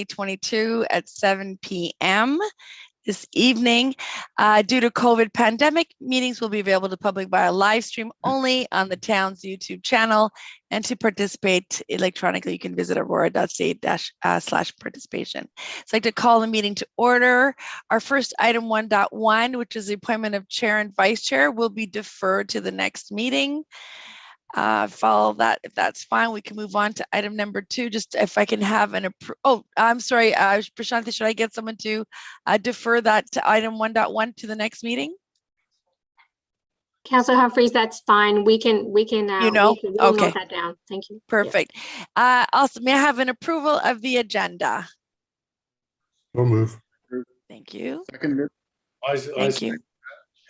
2022 at 7 p.m. this evening. Due to COVID pandemic, meetings will be available to public via live stream only on the town's YouTube channel. And to participate electronically, you can visit aurora.ca/participation. So I'd like to call the meeting to order. Our first item 1.1, which is the appointment of chair and vice chair, will be deferred to the next meeting. Follow that. If that's fine, we can move on to item number 2. Just if I can have an I'm sorry, Brisante, should I get someone to defer that to item 1.1 to the next meeting? Councilor Humphries, that's fine. We can okay. note that down. Thank you. Perfect. Yeah. Also, may I have an approval of the agenda? So move. Thank you. Second. Thank you.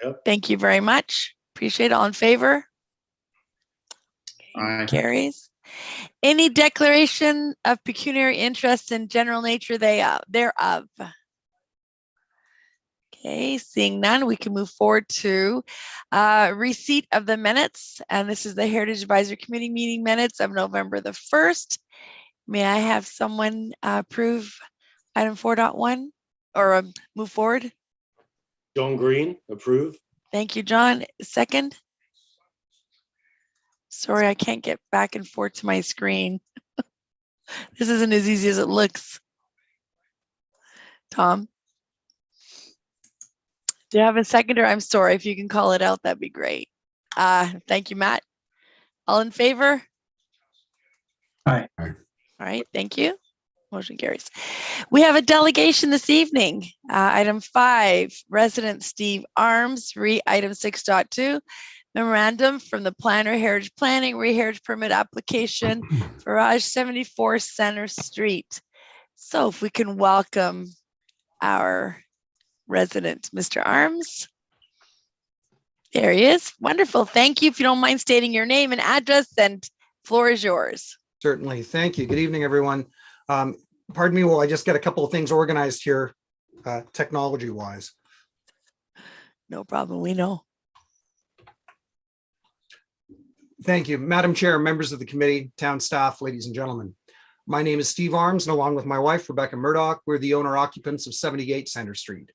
Yep. Thank you very much. Appreciate it. All in favor? Aye. Carries. Any declaration of pecuniary interest in general nature thereof? Okay, seeing none, we can move forward to receipt of the minutes. And this is the Heritage Advisory Committee meeting minutes of November the 1st. May I have someone approve item 4.1 or move forward? John Green, approve. Thank you, John. Second? Sorry, I can't get back and forth to my screen. This isn't as easy as it looks. Tom? Do you have a seconder? I'm sorry, if you can call it out, that'd be great. Thank you, Matt. All in favor? Aye. All right, thank you. Motion carries. We have a delegation this evening. Item 5, resident Steve Arms, item 6.2. Memorandum from the planner, Heritage Planning, Heritage Permit application, Garage 74 Center Street. So if we can welcome our resident, Mr. Arms. There he is. Wonderful. Thank you. If you don't mind stating your name and address, and floor is yours. Certainly. Thank you. Good evening, everyone. Pardon me while I just get a couple of things organized here, technology-wise. No problem. We know. Thank you, Madam Chair, members of the committee, town staff, ladies and gentlemen. My name is Steve Arms, and along with my wife, Rebecca Murdoch, we're the owner occupants of 78 Center Street.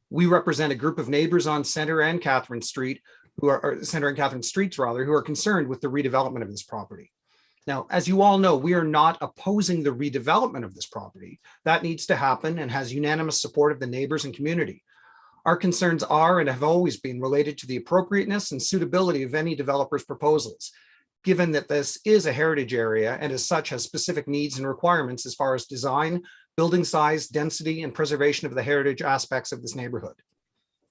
We represent a group of neighbors on Center and Catherine Street, who are Center and Catherine Streets rather, who are concerned with the redevelopment of this property. Now, as you all know, we are not opposing the redevelopment of this property. That needs to happen and has unanimous support of the neighbors and community. Our concerns are and have always been related to the appropriateness and suitability of any developer's proposals, given that this is a heritage area and as such has specific needs and requirements as far as design, building size, density, and preservation of the heritage aspects of this neighborhood.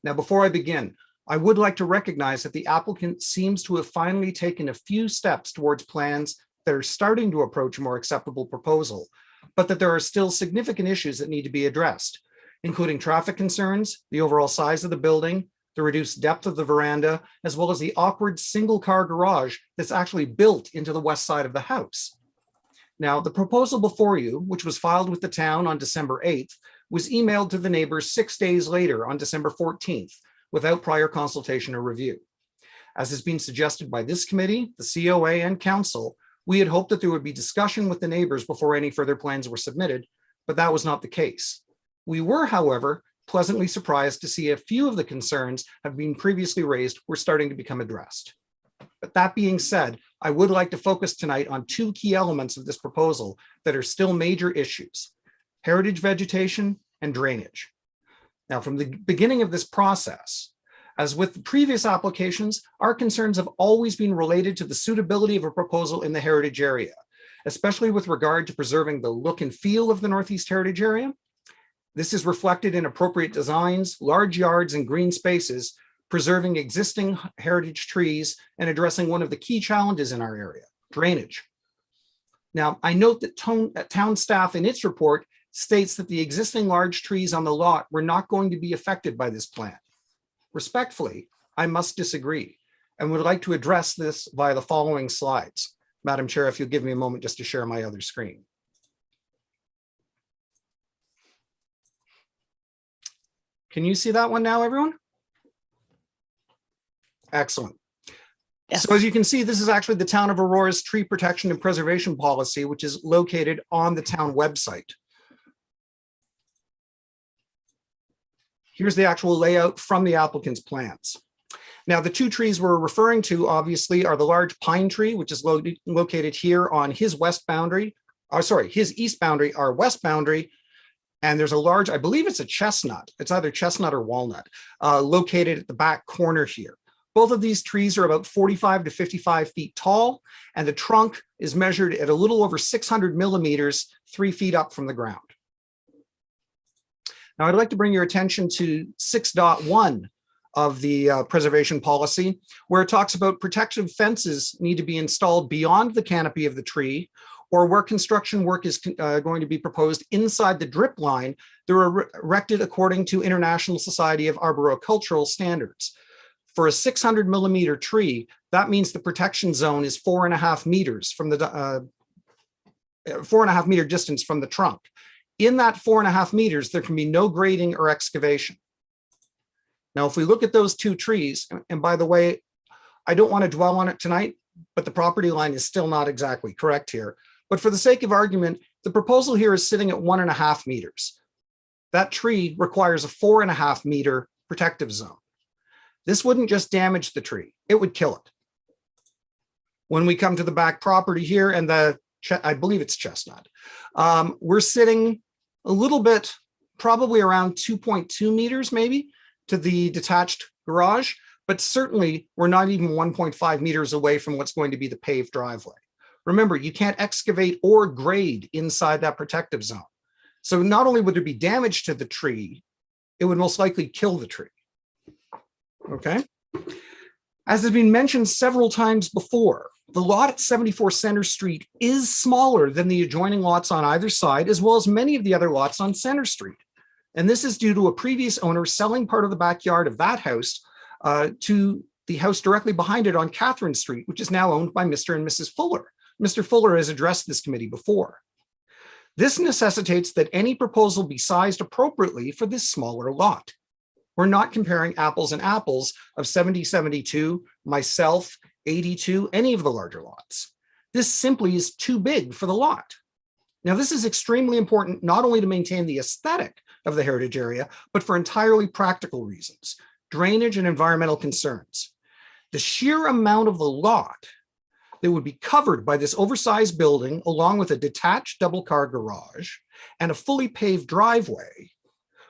Now, before I begin, I would like to recognize that the applicant seems to have finally taken a few steps towards plans that are starting to approach a more acceptable proposal, but that there are still significant issues that need to be addressed, including traffic concerns, the overall size of the building, the reduced depth of the veranda, as well as the awkward single-car garage that's actually built into the west side of the house. Now, the proposal before you, which was filed with the town on December 8th, was emailed to the neighbors 6 days later on December 14th, without prior consultation or review. As has been suggested by this committee, the COA, and council, we had hoped that there would be discussion with the neighbors before any further plans were submitted, but that was not the case. We were, however, pleasantly surprised to see a few of the concerns have been previously raised were starting to become addressed. But that being said, I would like to focus tonight on 2 key elements of this proposal that are still major issues: heritage vegetation and drainage. Now, from the beginning of this process, as with the previous applications, our concerns have always been related to the suitability of a proposal in the heritage area, especially with regard to preserving the look and feel of the Northeast Heritage Area. This is reflected in appropriate designs, large yards, and green spaces, preserving existing heritage trees and addressing one of the key challenges in our area, drainage. Now, I note that town staff in its report states that the existing large trees on the lot were not going to be affected by this plan. Respectfully, I must disagree and would like to address this via the following slides. Madam Chair, if you'll give me a moment just to share my other screen. Can you see that one now, everyone? Excellent. Yes. So as you can see, this is actually the Town of Aurora's tree protection and preservation policy, which is located on the town website. Here's the actual layout from the applicant's plans. Now, the two trees we're referring to, obviously, are the large pine tree, which is located here on his west boundary, his east boundary, our west boundary. And there's a large, I believe it's a chestnut. It's either chestnut or walnut, located at the back corner here. Both of these trees are about 45 to 55 feet tall, and the trunk is measured at a little over 600 millimeters, 3 feet up from the ground. Now, I'd like to bring your attention to 6.1 of the preservation policy, where it talks about protective fences need to be installed beyond the canopy of the tree, or where construction work is going to be proposed inside the drip line. They're erected according to International Society of Arboricultural Standards. For a 600 millimeter tree, that means the protection zone is 4.5 meters from the 4.5 meter distance from the trunk. In that 4.5 meters, there can be no grading or excavation. Now, if we look at those two trees, and by the way, I don't want to dwell on it tonight, but the property line is still not exactly correct here. But for the sake of argument, the proposal here is sitting at 1.5 meters. That tree requires a 4.5 meter protective zone. This wouldn't just damage the tree, it would kill it. When we come to the back property here, and I believe it's chestnut, we're sitting a little bit, probably around 2.2 meters maybe, to the detached garage, but certainly we're not even 1.5 meters away from what's going to be the paved driveway. Remember, you can't excavate or grade inside that protective zone. So not only would there be damage to the tree, it would most likely kill the tree. Okay. As has been mentioned several times before, the lot at 74 Center Street is smaller than the adjoining lots on either side, as well as many of the other lots on Center Street. And this is due to a previous owner selling part of the backyard of that house to the house directly behind it on Catherine Street, which is now owned by Mr. and Mrs. Fuller. Mr. Fuller has addressed this committee before. This necessitates that any proposal be sized appropriately for this smaller lot. We're not comparing apples and apples of 7072, myself, 82, any of the larger lots. This simply is too big for the lot. Now, this is extremely important, not only to maintain the aesthetic of the heritage area, but for entirely practical reasons, drainage and environmental concerns. The sheer amount of the lot that would be covered by this oversized building, along with a detached double-car garage and a fully paved driveway,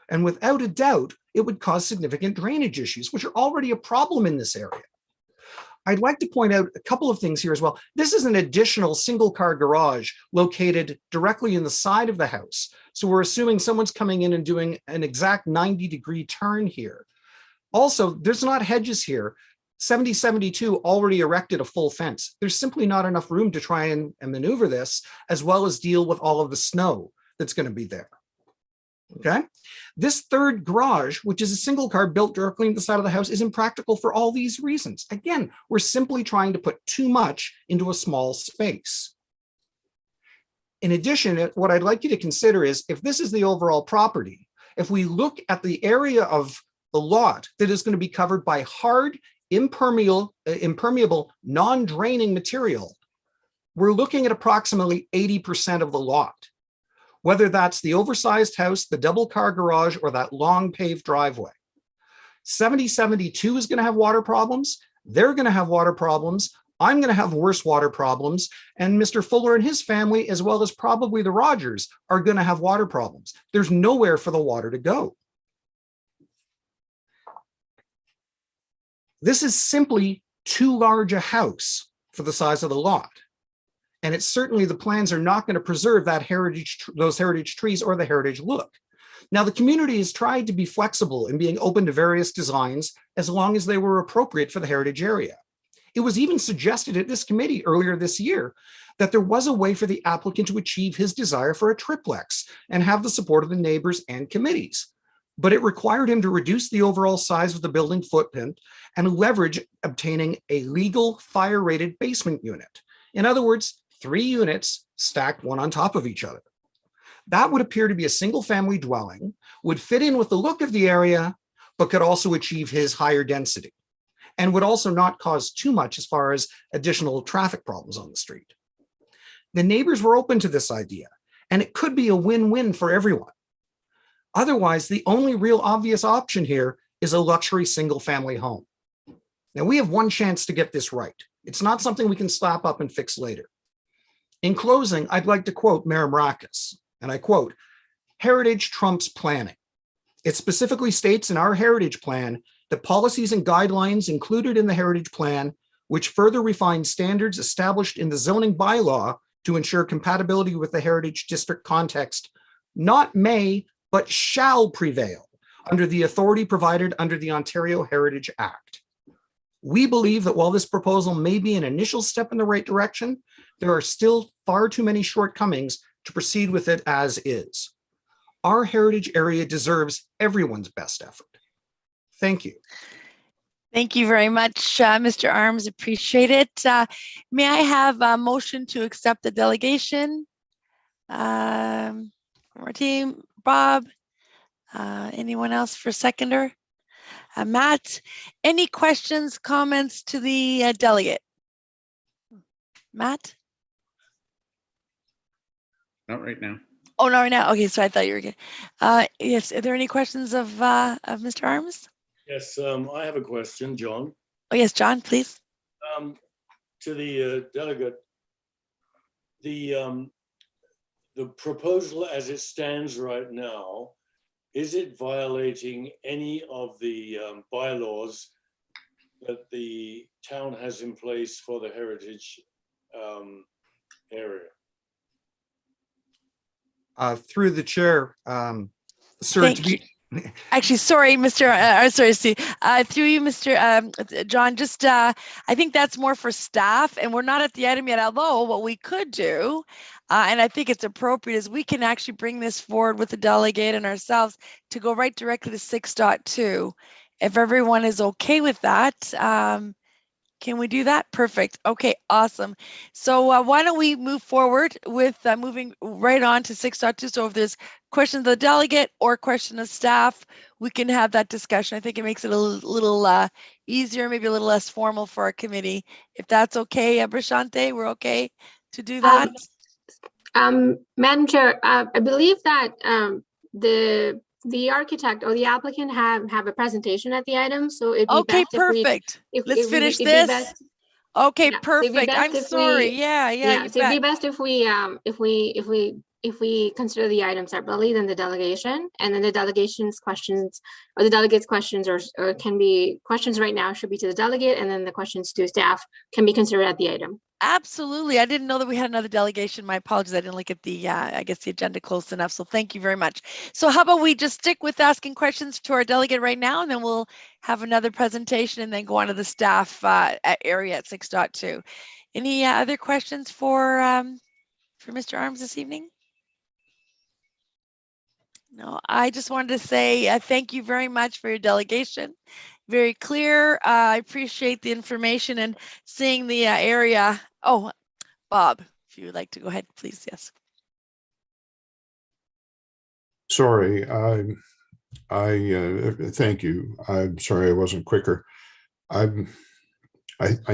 and without a doubt, it would cause significant drainage issues, which are already a problem in this area. I'd like to point out a couple of things here as well. This is an additional single-car garage located directly in the side of the house. So we're assuming someone's coming in and doing an exact 90-degree turn here. Also, there's not hedges here. 7072 already erected a full fence. There's simply not enough room to try and maneuver this, as well as deal with all of the snow that's going to be there. Okay. This third garage, which is a single car built directly in the side of the house, is impractical for all these reasons. Again, we're simply trying to put too much into a small space. In addition, what I'd like you to consider is, if this is the overall property, if we look at the area of the lot that is going to be covered by hard, impermeable, non-draining material, we're looking at approximately 80% of the lot. Whether that's the oversized house, the double car garage, or that long paved driveway. 7072 is going to have water problems. They're going to have water problems. I'm going to have worse water problems. And Mr. Fuller and his family, as well as probably the Rogers, are going to have water problems. There's nowhere for the water to go. This is simply too large a house for the size of the lot. And it's certainly, the plans are not going to preserve that those heritage trees or the heritage look. Now, the community has tried to be flexible in being open to various designs as long as they were appropriate for the heritage area. It was even suggested at this committee earlier this year that there was a way for the applicant to achieve his desire for a triplex and have the support of the neighbors and committees. But it required him to reduce the overall size of the building footprint and leverage obtaining a legal fire-rated basement unit. In other words, 3 units stacked one on top of each other. That would appear to be a single family dwelling, would fit in with the look of the area, but could also achieve his higher density, and would also not cause too much as far as additional traffic problems on the street. The neighbors were open to this idea, and it could be a win-win for everyone. Otherwise, the only real obvious option here is a luxury single-family home. Now, we have one chance to get this right. It's not something we can slap up and fix later. In closing, I'd like to quote Mayor Marakis, and I quote, "Heritage trumps planning." It specifically states in our heritage plan that policies and guidelines included in the heritage plan, which further refine standards established in the zoning bylaw to ensure compatibility with the heritage district context, not may, but shall prevail under the authority provided under the Ontario Heritage Act. We believe that while this proposal may be an initial step in the right direction, there are still far too many shortcomings to proceed with it as is. Our heritage area deserves everyone's best effort. Thank you. Thank you very much, Mr. Arms. Appreciate it. May I have a motion to accept the delegation? From our team, Bob. Anyone else for seconder? Matt, any questions, comments to the delegate? Matt? Not right now. Oh, not right now. Okay, so I thought you were good. Yes, are there any questions of Mr. Arms? Yes, I have a question, John. Oh, yes, John, please. To the delegate, the proposal as it stands right now, is it violating any of the bylaws that the town has in place for the heritage area? Through the chair, sir, Thank you. Actually, sorry, Mr. Sorry, Steve. Through you, Mr. John, just I think that's more for staff, and we're not at the item yet. Although what we could do, and I think it's appropriate, is we can actually bring this forward with the delegate and ourselves to go right directly to 6.2. If everyone is okay with that, can we do that? Perfect. Okay, awesome. So why don't we move forward with moving right on to 6.2. So if there's questions of the delegate or question of staff, we can have that discussion. I think it makes it a little easier, maybe a little less formal for our committee. If that's okay, Brisante, we're okay to do that? Madam Chair, I believe that the architect or the applicant have a presentation at the item, so it'd be okay, best perfect. if Let's finish this. Okay, yeah, perfect. I'm sorry. Yeah, you so it'd be best if we consider the item separately than the delegation, and then the delegation's questions or the delegate's questions or can be questions right now should be to the delegate, and then the questions to staff can be considered at the item. Absolutely. I didn't know that we had another delegation. My apologies. I didn't look at the, I guess, the agenda close enough. So thank you very much. So how about we just stick with asking questions to our delegate right now, and then we'll have another presentation and then go on to the staff area at 6.2. Any other questions for Mr. Arms this evening? No, I just wanted to say thank you very much for your delegation. Very clear. I appreciate the information and seeing the area. Oh, Bob, if you would like to go ahead, please. Yes. Sorry, I thank you. I'm sorry I wasn't quicker. I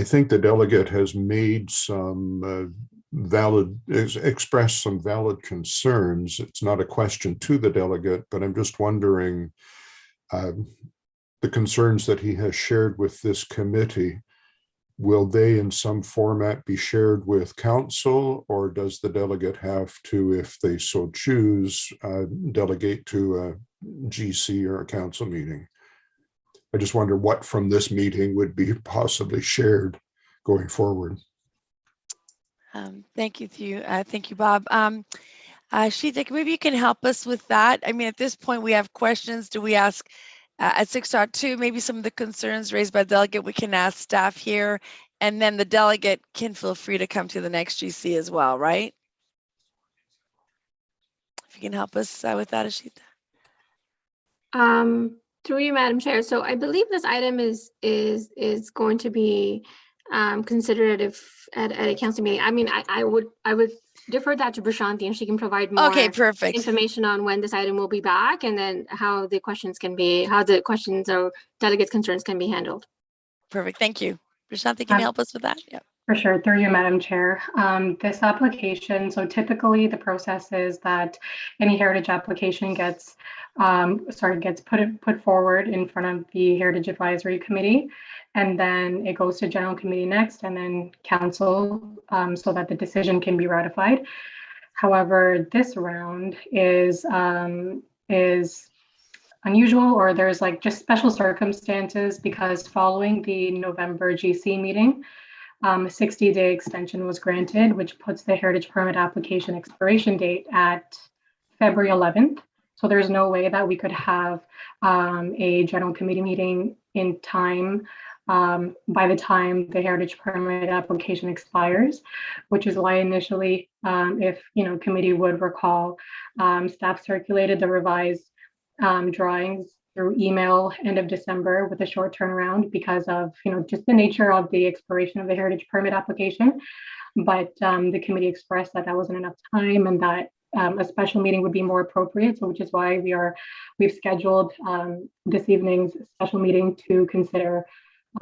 think the delegate has made some expressed some valid concerns. It's not a question to the delegate, but I'm just wondering the concerns that he has shared with this committee, will they in some format be shared with council, or does the delegate have to, if they so choose, delegate to a GC or a council meeting? I just wonder what from this meeting would be possibly shared going forward. Thank you, Bob. Sheetik, maybe you can help us with that. I mean, at this point, we have questions. Do we ask at 6.2, maybe some of the concerns raised by the delegate, we can ask staff here, and then the delegate can feel free to come to the next GC as well, right? If you can help us with that, Ashita. Through you, Madam Chair. So I believe this item is going to be considered at a council meeting. I mean, I would defer that to Brisante, and she can provide more information on when this item will be back, and then how the questions or delegates' concerns can be handled. Perfect. Thank you. Brisante, can you help us with that? Yeah. For sure, through you, Madam Chair. This application, so typically the process is that any heritage application gets put forward in front of the Heritage Advisory Committee, and then it goes to General Committee next, and then Council, so that the decision can be ratified. However, this round is unusual, or there's like just special circumstances, because following the November GC meeting, a 60-day extension was granted, which puts the heritage permit application expiration date at February 11th. So there's no way that we could have a general committee meeting in time by the time the heritage permit application expires, which is why initially, if committee would recall, staff circulated the revised drawings through email end of December with a short turnaround because of just the nature of the expiration of the heritage permit application. But the committee expressed that wasn't enough time, and that a special meeting would be more appropriate. So which is why we've scheduled this evening's special meeting to consider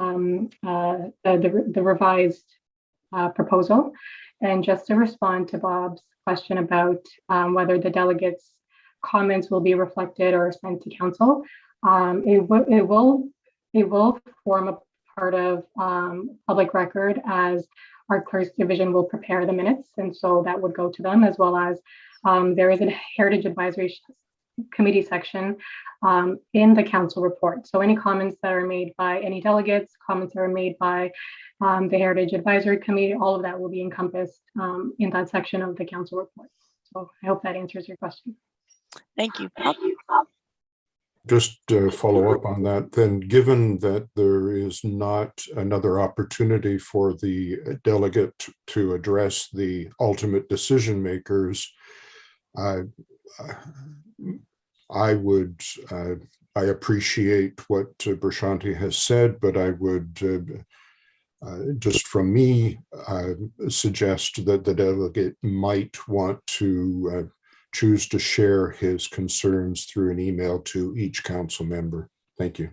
the revised proposal. And just to respond to Bob's question about whether the delegates' comments will be reflected or sent to council, it will form a part of public record, as our clerk's division will prepare the minutes, and so that would go to them, as well as there is a Heritage Advisory Committee section in the council report. So any comments that are made by any delegates, comments that are made by the Heritage Advisory Committee, all of that will be encompassed in that section of the council report. So I hope that answers your question. Thank you, Bob. Just to follow up on that, then, given that there is not another opportunity for the delegate to address the ultimate decision makers, I appreciate what Brisante has said, but I would just from me suggest that the delegate might want to choose to share his concerns through an email to each council member. Thank you.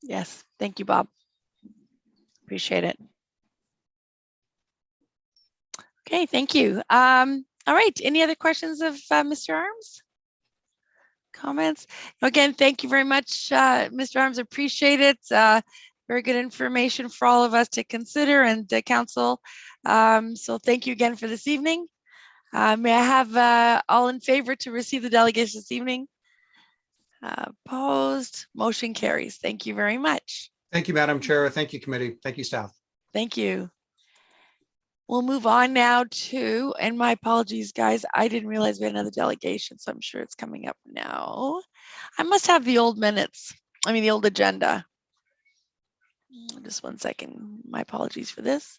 Yes, thank you, Bob. Appreciate it. Okay, thank you. All right, any other questions of Mr. Arms? Comments? Again, thank you very much, Mr. Arms. Appreciate it. Very good information for all of us to consider, and the council. So thank you again for this evening. May I have all in favor to receive the delegation this evening? Opposed? Motion carries. Thank you very much. Thank you, Madam Chair. Thank you, committee. Thank you, staff. Thank you. We'll move on now to, and my apologies, guys, I didn't realize we had another delegation, so I'm sure it's coming up now. I must have the old minutes, the old agenda. Just one second. My apologies for this.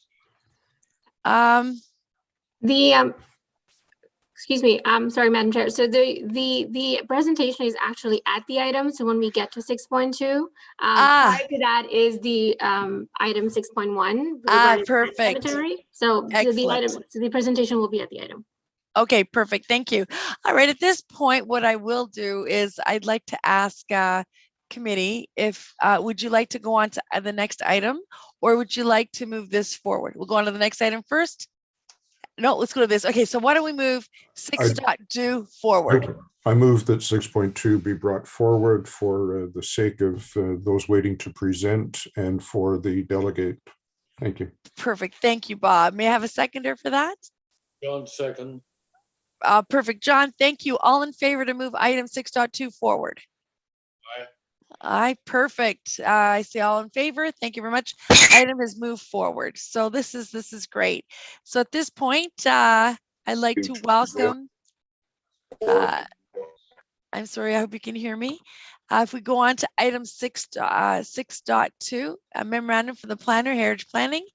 Excuse me, I'm sorry, Madam Chair. So the presentation is actually at the item. So when we get to 6.2, prior to that is the item 6.1. Perfect. So the presentation will be at the item. Okay, perfect. Thank you. All right, at this point, what I will do is I'd like to ask committee if would you like to go on to the next item, or would you like to move this forward? We'll go on to the next item first. No, let's go to this. Okay, so why don't we move 6.2 forward? I move that 6.2 be brought forward for the sake of those waiting to present and for the delegate. Thank you. Perfect. Thank you, Bob. May I have a seconder for that? John, second. Perfect. John, thank you. All in favor to move item 6.2 forward? Aye. Aye, perfect. I see all in favor. Thank you very much. Item has moved forward. So this is great. So at this point, I'd like to welcome. I'm sorry, I hope you can hear me. If we go on to item 6.2, a memorandum for the planner, Heritage Planning,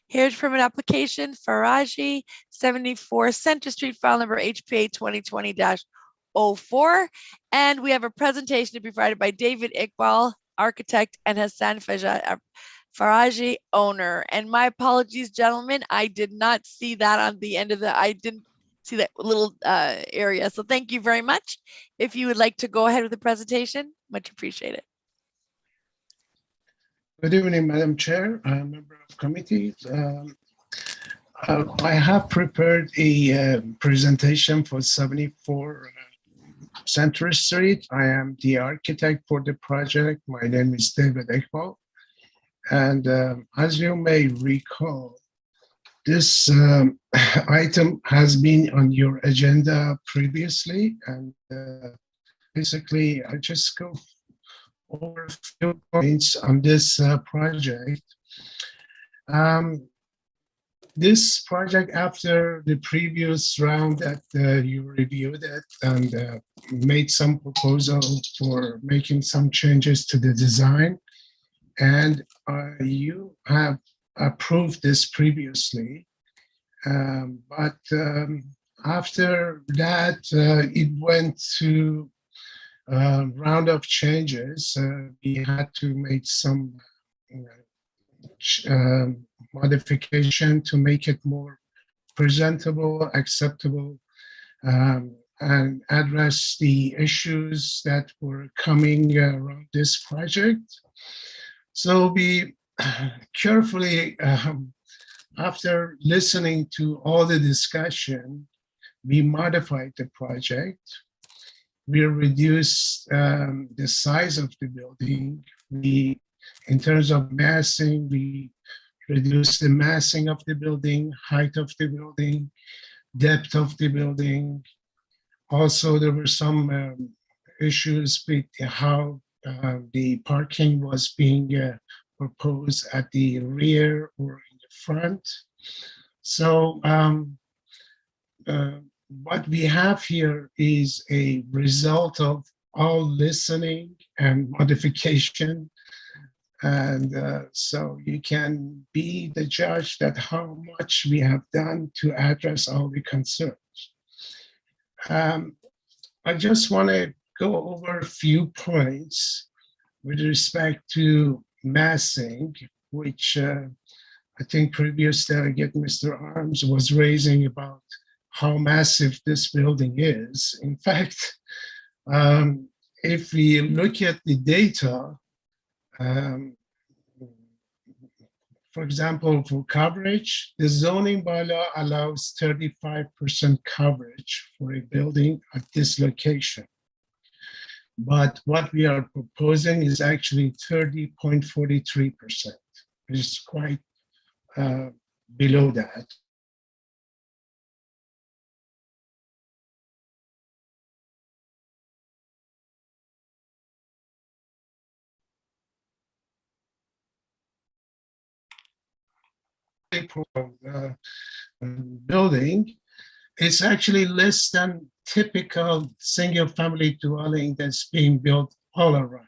Heritage Permit Application, Faraji, 74 Center Street, file number HPA 2020-04. And we have a presentation to be provided by David Iqbal, architect, and Hassan Faraji, owner. And my apologies, gentlemen, I did not see that on the end of I didn't see that little area. So thank you very much. If you would like to go ahead with the presentation, much appreciated. Good evening, Madam Chair, member of committee. I have prepared a presentation for 74 Central Street. I am the architect for the project. My name is David Iqbal. And as you may recall, this item has been on your agenda previously. And basically, I just go over a few points on this project. This project, after the previous round that you reviewed it and made some proposal for making some changes to the design, and you have approved this previously. But after that, it went to round of changes. We had to make some modification to make it more presentable, acceptable, and address the issues that were coming around this project. So we carefully, after listening to all the discussion, we modified the project. We reduced the size of the building. In terms of massing, we reduced the massing of the building, height of the building, depth of the building. Also, there were some issues with how the parking was being proposed at the rear or in the front. So what we have here is a result of all listening and modification. And so you can be the judge that how much we have done to address all the concerns. I just want to go over a few points with respect to massing, which I think previous delegate Mr. Arms was raising about how massive this building is. In fact, if we look at the data, for example, for coverage, the zoning bylaw allows 35% coverage for a building at this location. But what we are proposing is actually 30.43%, which is quite below that. Building, it's actually less than typical single family dwelling that's being built all around.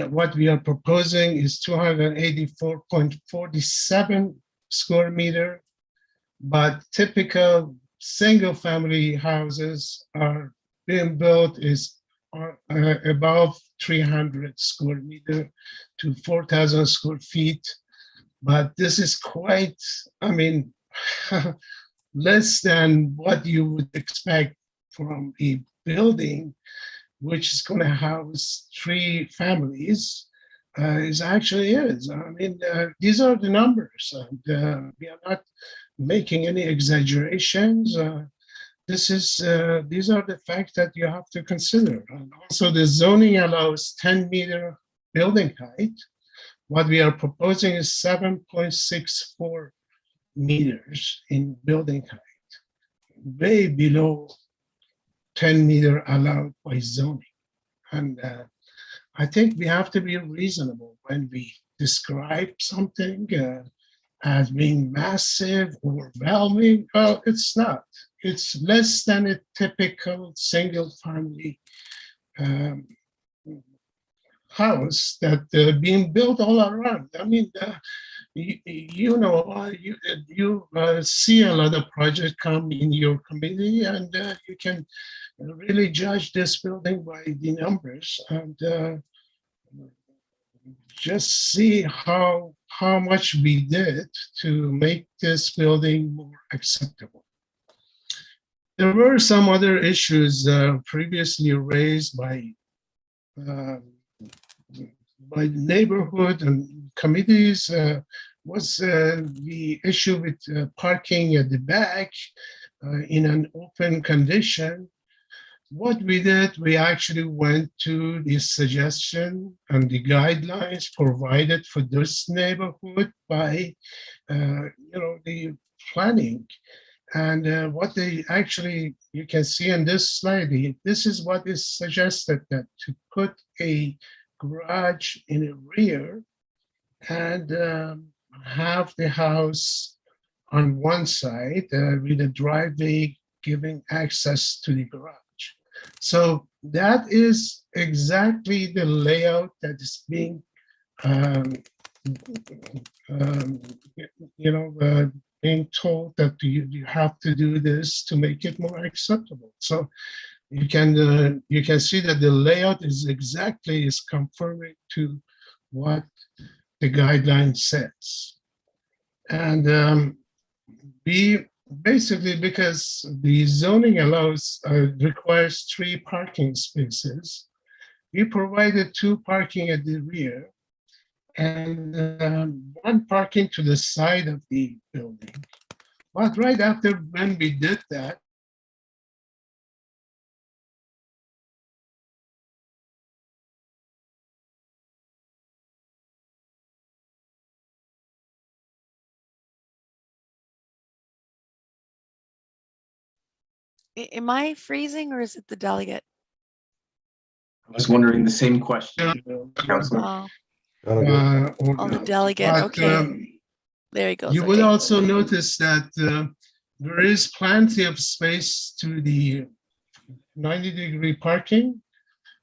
What we are proposing is 284.47 square meter, but typical single family houses are being built is above 300 square meter to 4,000 square feet. But this is quite, I mean, less than what you would expect from a building which is going to house 3 families. Is actually is. I mean, these are the numbers, and we are not making any exaggerations. These are the facts that you have to consider. And also, the zoning allows 10-meter building height. What we are proposing is 7.64 meters in building height, way below 10-meter allowed by zoning. And I think we have to be reasonable when we describe something as being massive, overwhelming. Well, it's not. It's less than a typical single-family house that being built all around. I mean, you know, you see a lot of projects come in your committee, and you can really judge this building by the numbers and just see how much we did to make this building more acceptable. There were some other issues previously raised by by the neighborhood and committees was the issue with parking at the back in an open condition. What we did, we actually went to the suggestion and the guidelines provided for this neighborhood by, the planning. And what they actually, you can see in this slide, this is what is suggested, that to put a garage in the rear and have the house on one side with a driveway giving access to the garage. So that is exactly the layout that is being, being told that you have to do this to make it more acceptable. So you can see that the layout is conforming to what the guideline says. And we basically, because the zoning requires 3 parking spaces, we provided 2 parking at the rear and 1 parking to the side of the building. But right after when we did that, Am I freezing or is it the delegate? I was wondering the same question, Councilor. Oh, Delegate. the delegate. but, Okay. There he goes. you will Okay. also notice that there is plenty of space to the 90-degree parking,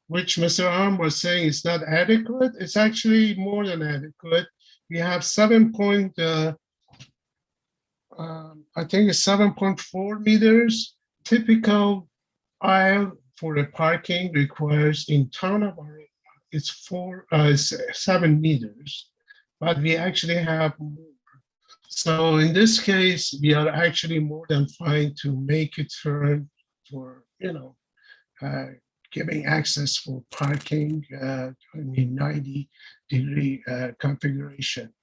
which Mr. Arm was saying is not adequate. It's actually more than adequate. We have 7.4 meters. Typical aisle for the parking requires in town of Aurora, it's 7 meters, but we actually have more. So in this case, we are actually more than fine to make it turn for, giving access for parking in the 90-degree configuration.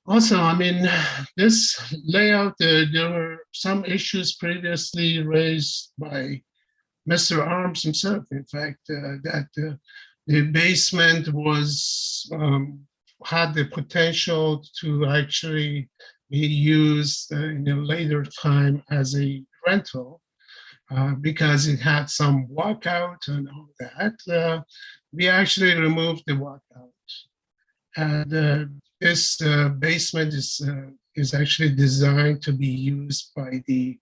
Also, this layout, there were some issues previously raised by Mr. Arms himself, in fact, that the basement had the potential to actually be used in a later time as a rental because it had some walkout and all that. We actually removed the walkout. And this basement is actually designed to be used by the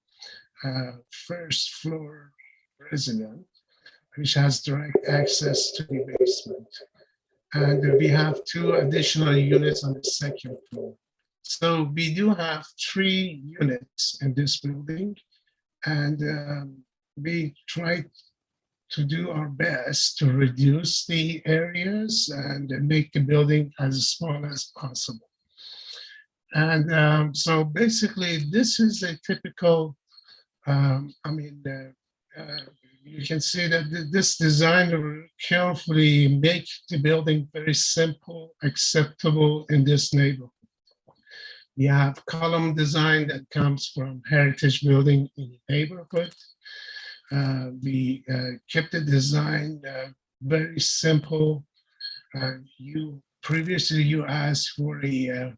first floor resident, which has direct access to the basement. And we have 2 additional units on the second floor. So we do have 3 units in this building, and we try to do our best to reduce the areas and make the building as small as possible. And so basically, this is a typical, you can see that this design will carefully make the building very simple, acceptable in this neighborhood. We have column design that comes from heritage building in the neighborhood. We kept the design very simple. Previously you asked for a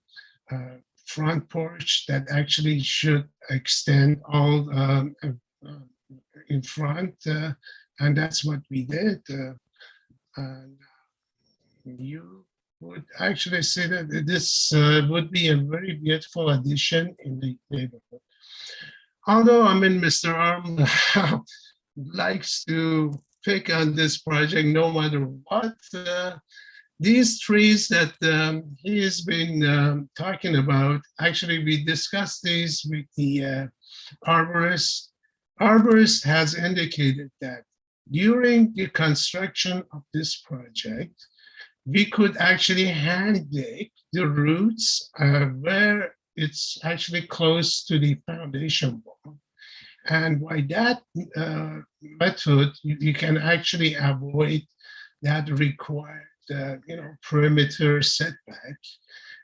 front porch that actually should extend all in front, and that's what we did. And you would actually say that this would be a very beautiful addition in the neighborhood. Although, Mr. Arm likes to pick on this project no matter what, these trees that he has been talking about, actually we discussed these with the arborist. Arborist has indicated that during the construction of this project, we could actually hand dig the roots where it's actually close to the foundation wall. And by that method, you can actually avoid that required perimeter setback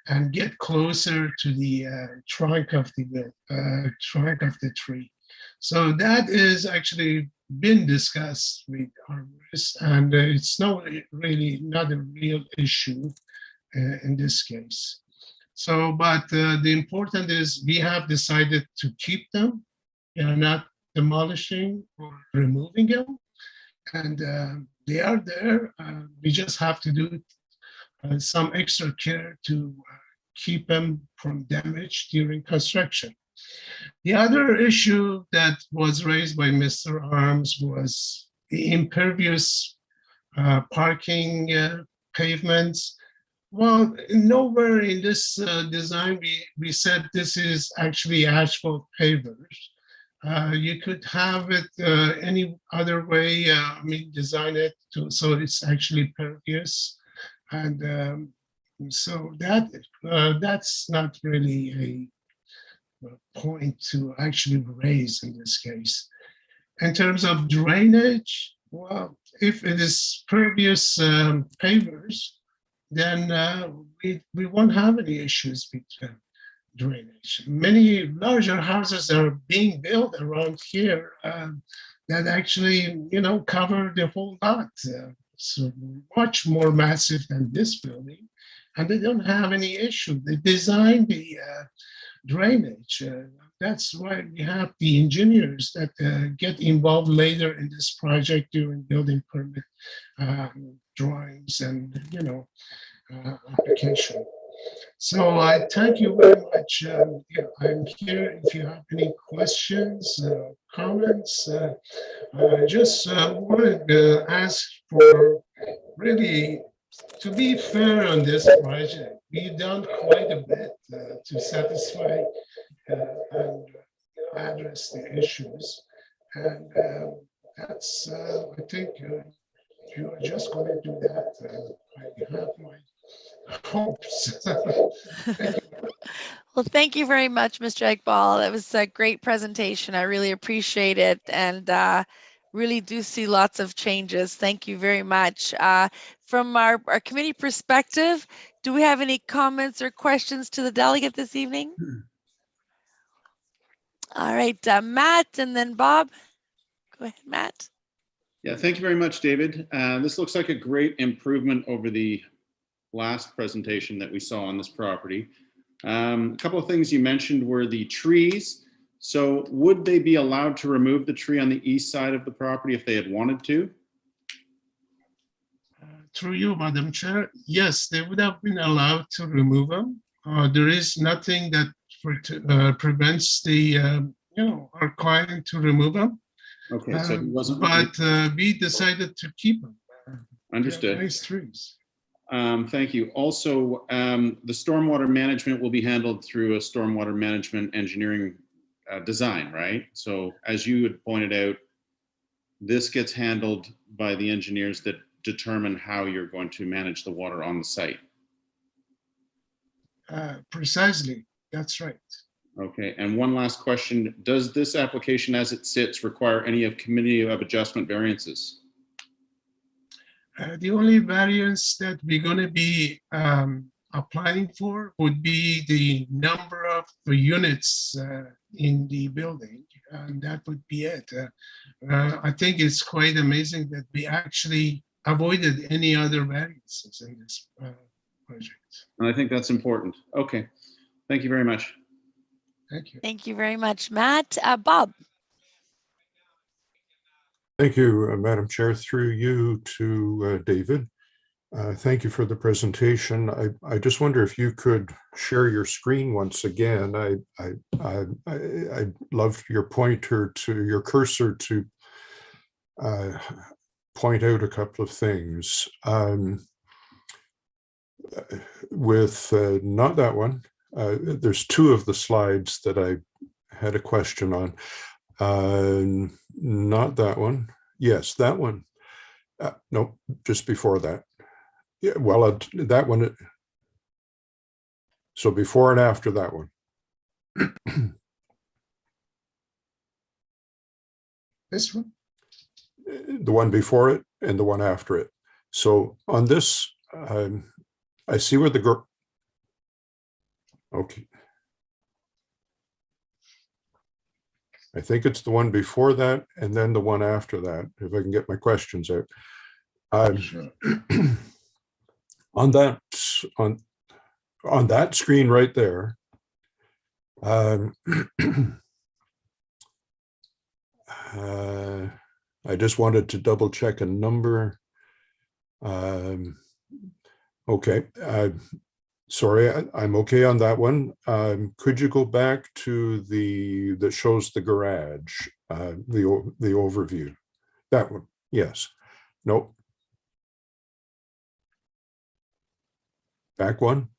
and get closer to the trunk of the tree. So that is actually been discussed with arborists, and it's really not a real issue in this case. So, but the important is we have decided to keep them. We are not demolishing or removing them, and they are there. We just have to do some extra care to keep them from damage during construction. The other issue that was raised by Mr. Arms was the impervious parking pavements. Well, nowhere in this design we said this is actually asphalt pavers. You could have it any other way. Design it so it's actually pervious, and so that's not really a point to actually raise in this case. In terms of drainage, well, if it is pervious pavers, then we won't have any issues with drainage. Many larger houses are being built around here that actually, cover the whole lot. So much more massive than this building, and they don't have any issue. They designed the drainage. That's why we have the engineers that get involved later in this project during building permit drawings and application. So I thank you very much. I'm here if you have any questions, comments. I just wanted to ask for really to be fair on this project. We've done quite a bit to satisfy and address the issues. And that's, I think you are just going to do that. I have my hopes. Well, thank you very much, Mr. Iqbal. It was a great presentation. I really appreciate it, and really do see lots of changes. Thank you very much. From our committee perspective, do we have any comments or questions to the delegate this evening? All right, Matt and then Bob. Go ahead, Matt. Yeah, thank you very much, David. This looks like a great improvement over the last presentation that we saw on this property. A couple of things you mentioned were the trees. So would they be allowed to remove the tree on the east side of the property if they had wanted to? Through you, Madam Chair, yes, they would have been allowed to remove them. There is nothing that prevents the our client to remove them. Okay, so it wasn't. But we decided to keep them. Understood. Nice trees. Thank you. Also, the stormwater management will be handled through a stormwater management engineering design, right? So as you had pointed out, this gets handled by the engineers that determine how you're going to manage the water on the site. Precisely, that's right. Okay, and one last question. Does this application as it sits require any of committee of adjustment variances? The only variance that we're going to be applying for would be the number of units in the building, and that would be it. I think it's quite amazing that we actually avoided any other variances in this project. And I think that's important. Okay, thank you very much. Thank you. Thank you very much, Matt. Bob. Thank you, Madam Chair. Through you to David. Thank you for the presentation. I just wonder if you could share your screen once again. I loved your pointer to your cursor to point out a couple of things. With not that one, there's two of the slides that I had a question on. Not that one. Yes, that one. No, just before that. Yeah, well, that one. So before and after that one. This one? The one before it and the one after it. So on this I see where the, okay. I think it's the one before that and then the one after that, if I can get my questions out. Sure. On that screen right there, I just wanted to double check a number. Okay, sorry, I'm okay on that one. Could you go back to the that shows the garage, the overview? That one, yes. Nope. Back one.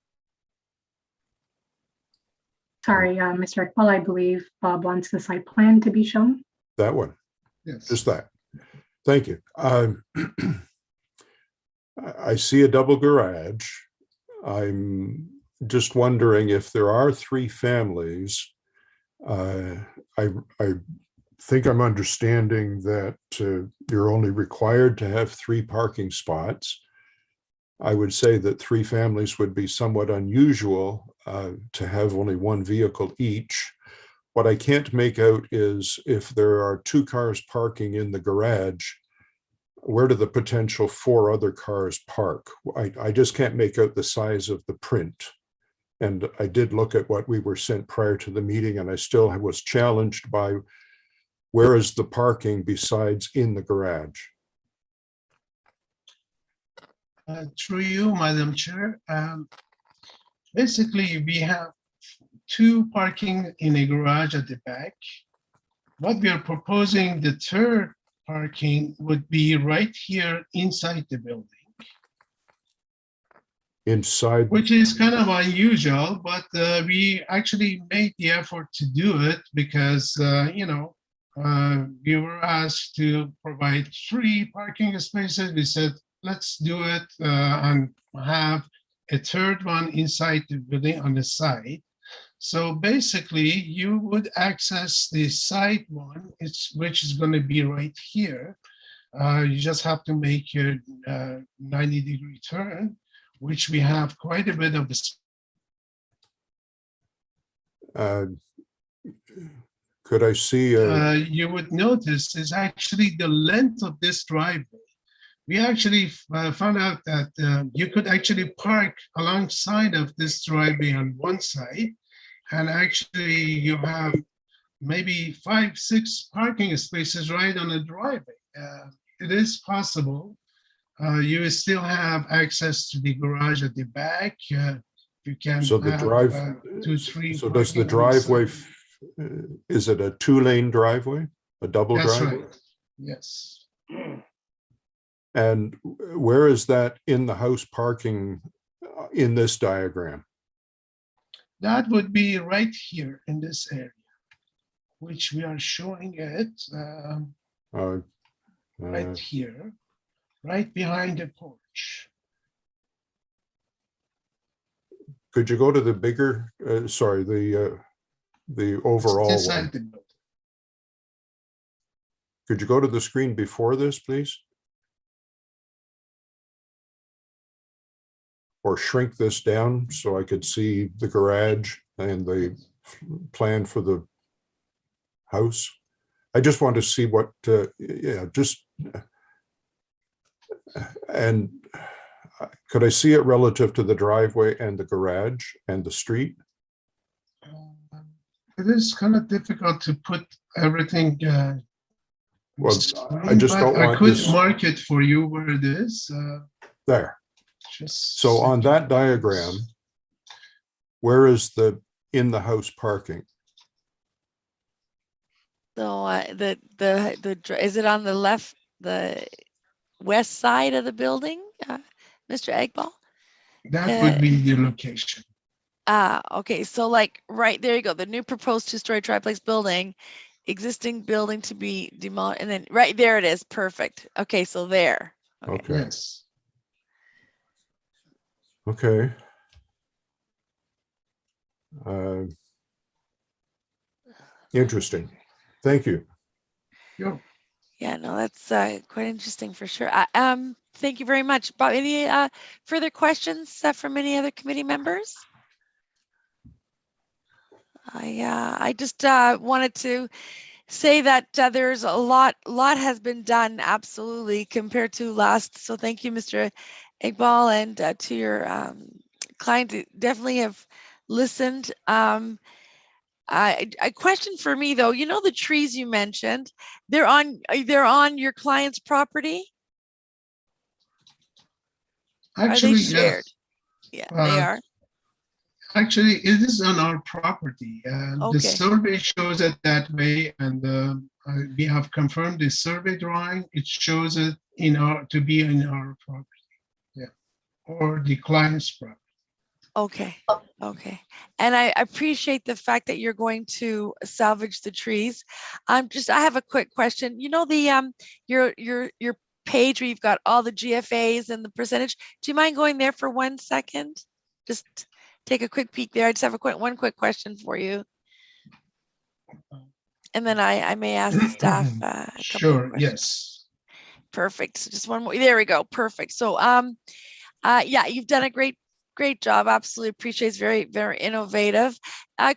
Sorry, Mr. Iqbal, I believe Bob wants the site plan to be shown. That one. Yes. Just that. Thank you. I see a double garage. I'm just wondering if there are three families. I think I'm understanding that you're only required to have 3 parking spots. I would say that 3 families would be somewhat unusual to have only 1 vehicle each. What I can't make out is if there are 2 cars parking in the garage, where do the potential 4 other cars park? I just can't make out the size of the print. And I did look at what we were sent prior to the meeting, and I still was challenged by where is the parking besides in the garage? Through you, Madam Chair. Basically, we have 2 parking in a garage at the back. What we are proposing, the third parking would be right here inside the building, Inside? which is kind of unusual, but we actually made the effort to do it because, we were asked to provide 3 parking spaces. We said, let's do it and have a third one inside the building on the side. So basically, you would access the side one, which is going to be right here. You just have to make your 90-degree turn, which we have quite a bit of this. Could I see? You would notice is actually the length of this driveway. We actually found out that you could actually park alongside of this driveway on one side, and actually you have maybe 5, 6 parking spaces right on the driveway. It is possible. You will still have access to the garage at the back. You can So the have drive, 2, 3. so does the parking on the driveway, side. is it a 2-lane driveway, a double That's driveway? right. Yes. And where is that in the house parking in this diagram? That would be right here in this area, which we are showing it right here, right behind the porch. Could you go to the bigger, sorry, the overall Inside one? the building. Could you go to the screen before this, please? Or shrink this down so I could see the garage and the plan for the house. I just want to see what, and could I see it relative to the driveway and the garage and the street? It is kind of difficult to put everything. Well, I just don't want I could this mark it for you where it is. there. Just So on that diagram, where is the in the house parking? So is it on the left, the west side of the building, Mr. Egbal? That would be the location. Okay, so like right there you go, the new proposed 2-story triplex building, existing building to be demolished, and then right there it is, perfect. Okay, so there. Okay. Yes. Okay. Interesting. Thank you. Yeah. Yeah, no, that's quite interesting for sure. Thank you very much. Bob, any further questions from any other committee members? I just wanted to say that there's a lot has been done, absolutely, compared to last. So thank you, Mr. Iqbal, and to your client, definitely have listened. A question for me though, you know, the trees you mentioned, they're on your client's property? Are they Actually, shared? yes. Yeah, they are. Actually, it is on our property. The Okay. survey shows it that way, and we have confirmed the survey drawing. It shows it to be in our property, yeah, or the client's property. Okay. Okay. And I appreciate the fact that you're going to salvage the trees. I have a quick question. You know, the your page where you've got all the GFAs and the percentage. Do you mind going there for 1 second? Just take a quick peek there. I just have one quick question for you. And then I may ask the staff a couple of Sure, questions. yes. Perfect. So just one more. There we go. Perfect. So yeah, you've done a great job. Absolutely appreciate it. It's very, very innovative.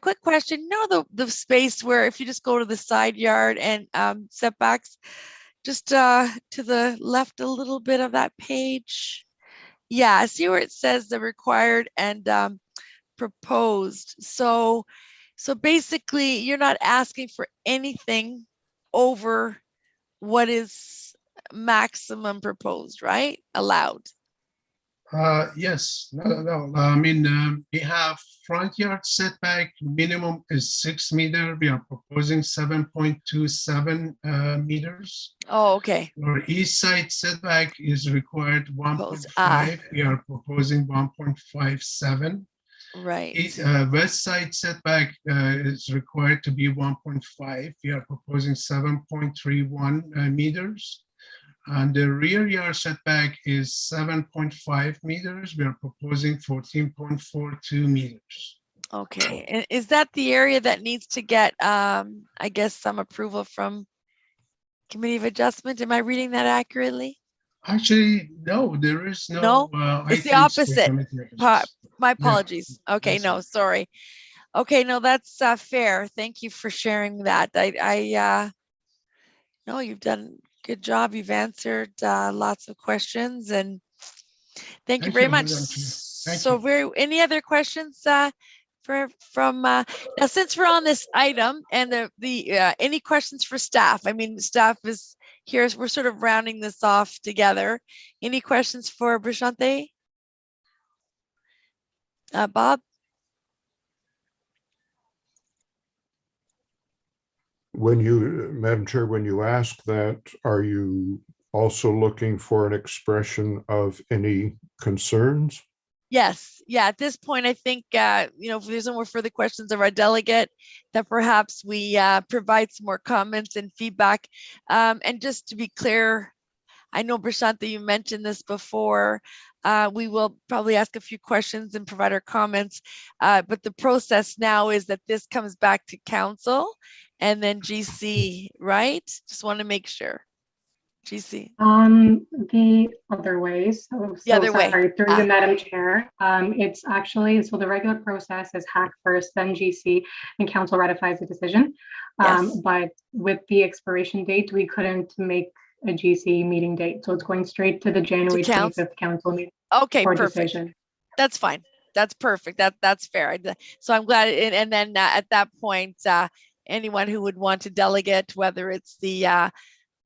Quick question. You know the space where if you just go to the side yard and setbacks, just to the left a little bit of that page. Yeah, see where it says the required and proposed. So basically you're not asking for anything over what is maximum proposed, right? Allowed. Yes, no. I mean, we have front yard setback minimum is 6 meters. We are proposing 7.27 meters. Oh, okay. Our east side setback is required 1.5. We are proposing 1.57. Right. West side setback is required to be 1.5. We are proposing 7.31 meters. And the rear yard setback is 7.5 meters. We are proposing 14.42 meters. Okay. And is that the area that needs to get, I guess, some approval from Committee of Adjustment? Am I reading that accurately? Actually, no, there is no. It's the opposite. My apologies. Yeah, okay, no, sorry. Okay, no, that's fair. Thank you for sharing that. No, you've done a good job. You've answered lots of questions, and thank you very much. So, any other questions from now, since we're on this item, and any questions for staff? I mean, staff is here. We're sort of rounding this off together. Any questions for Brisante? Bob? Madam Chair, when you ask that, are you also looking for an expression of any concerns? Yes. Yeah. At this point, I think, if there's no more further questions of our delegate, that perhaps we provide some more comments and feedback. And just to be clear, I know, Brisante, you mentioned this before. We will probably ask a few questions and provide our comments. But the process now is that this comes back to council and then GC, right? Just want to make sure. GC. The other way. So other way. Sorry, through you, Madam Chair. It's actually, so the regular process is HAC first, then GC, and council ratifies the decision. Yes. But with the expiration date, we couldn't make a GC meeting date. So it's going straight to the January 25th council meeting. Okay, for perfect. Decision. That's fine. That's perfect. That's fair. So I'm glad. And then at that point, anyone who would want to delegate, whether it's the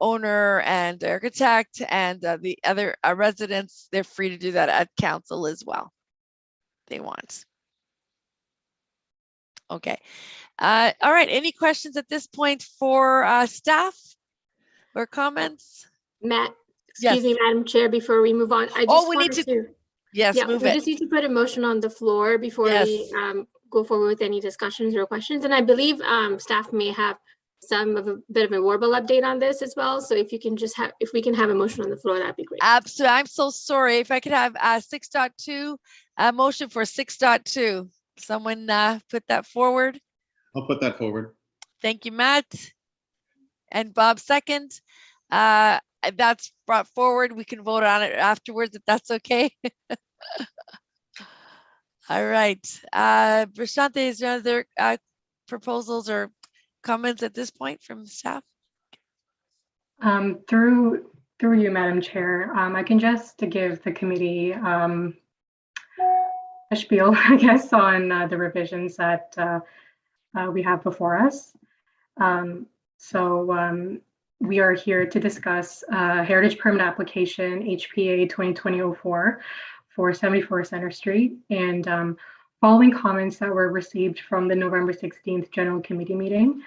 owner and architect and the other residents, they're free to do that at council as well. They want. Okay. All right. Any questions at this point for staff or comments? Matt, excuse me, Madam Chair, before we move on, I just we need to. Yes, move we it. just need to put a motion on the floor before we go forward with any discussions or questions. And I believe staff may have a bit of a verbal update on this as well. So if we can have a motion on the floor, that'd be great. Absolutely. I'm so sorry. If I could have 6.2, motion for 6.2. Someone put that forward. I'll put that forward. Thank you, Matt. And Bob, second. That's brought forward. We can vote on it afterwards if that's okay. All right. Brisante, is there other proposals or comments at this point from staff? Through you, Madam Chair, I can just give the committee a spiel, I guess, on the revisions that we have before us. We are here to discuss Heritage Permit Application HPA 2020-04 for 74 Center Street, and following comments that were received from the November 16th General Committee meeting,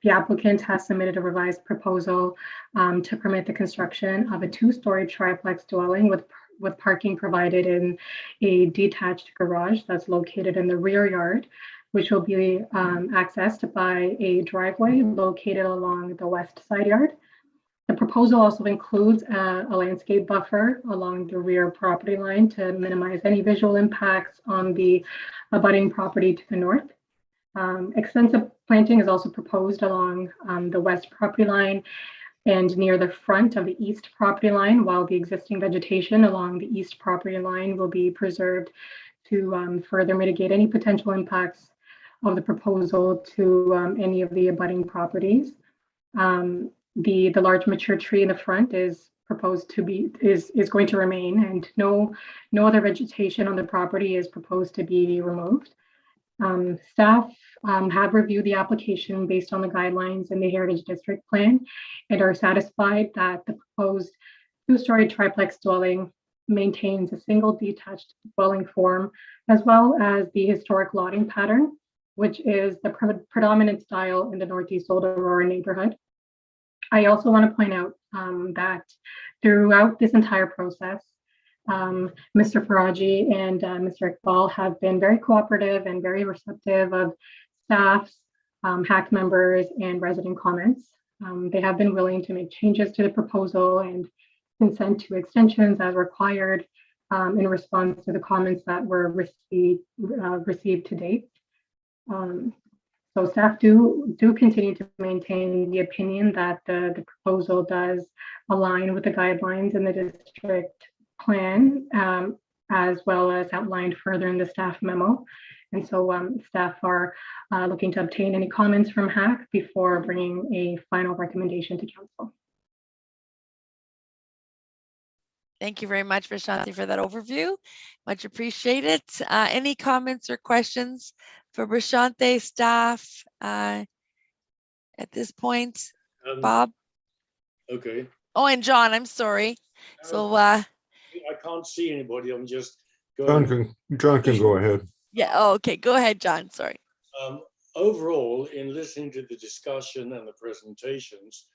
the applicant has submitted a revised proposal to permit the construction of a two-story triplex dwelling with parking provided in a detached garage that's located in the rear yard, which will be accessed by a driveway located along the west side yard. The proposal also includes a landscape buffer along the rear property line to minimize any visual impacts on the abutting property to the north. Extensive planting is also proposed along the west property line and near the front of the east property line, while the existing vegetation along the east property line will be preserved to further mitigate any potential impacts of the proposal to any of the abutting properties. The large mature tree in the front is proposed to be is going to remain, and no other vegetation on the property is proposed to be removed. Staff have reviewed the application based on the guidelines in the Heritage District Plan and are satisfied that the proposed two-story triplex dwelling maintains a single detached dwelling form, as well as the historic lotting pattern, which is the predominant style in the Northeast Old Aurora neighborhood. I also want to point out that throughout this entire process, Mr. Faraji and Mr. Iqbal have been very cooperative and very receptive of staff's, HAC members, and resident comments. They have been willing to make changes to the proposal and consent to extensions as required in response to the comments that were received to date. So staff do continue to maintain the opinion that the proposal does align with the guidelines in the district plan, as well as outlined further in the staff memo. And so staff are looking to obtain any comments from HAC before bringing a final recommendation to council. Thank you very much, Brisante, for that overview. Much appreciated. Any comments or questions for Brisante staff at this point? Bob? Okay. Oh, and John, I'm sorry. So I can't see anybody. I'm just going. John can go ahead. Yeah. Oh, okay. Go ahead, John. Sorry. Overall, in listening to the discussion and the presentations,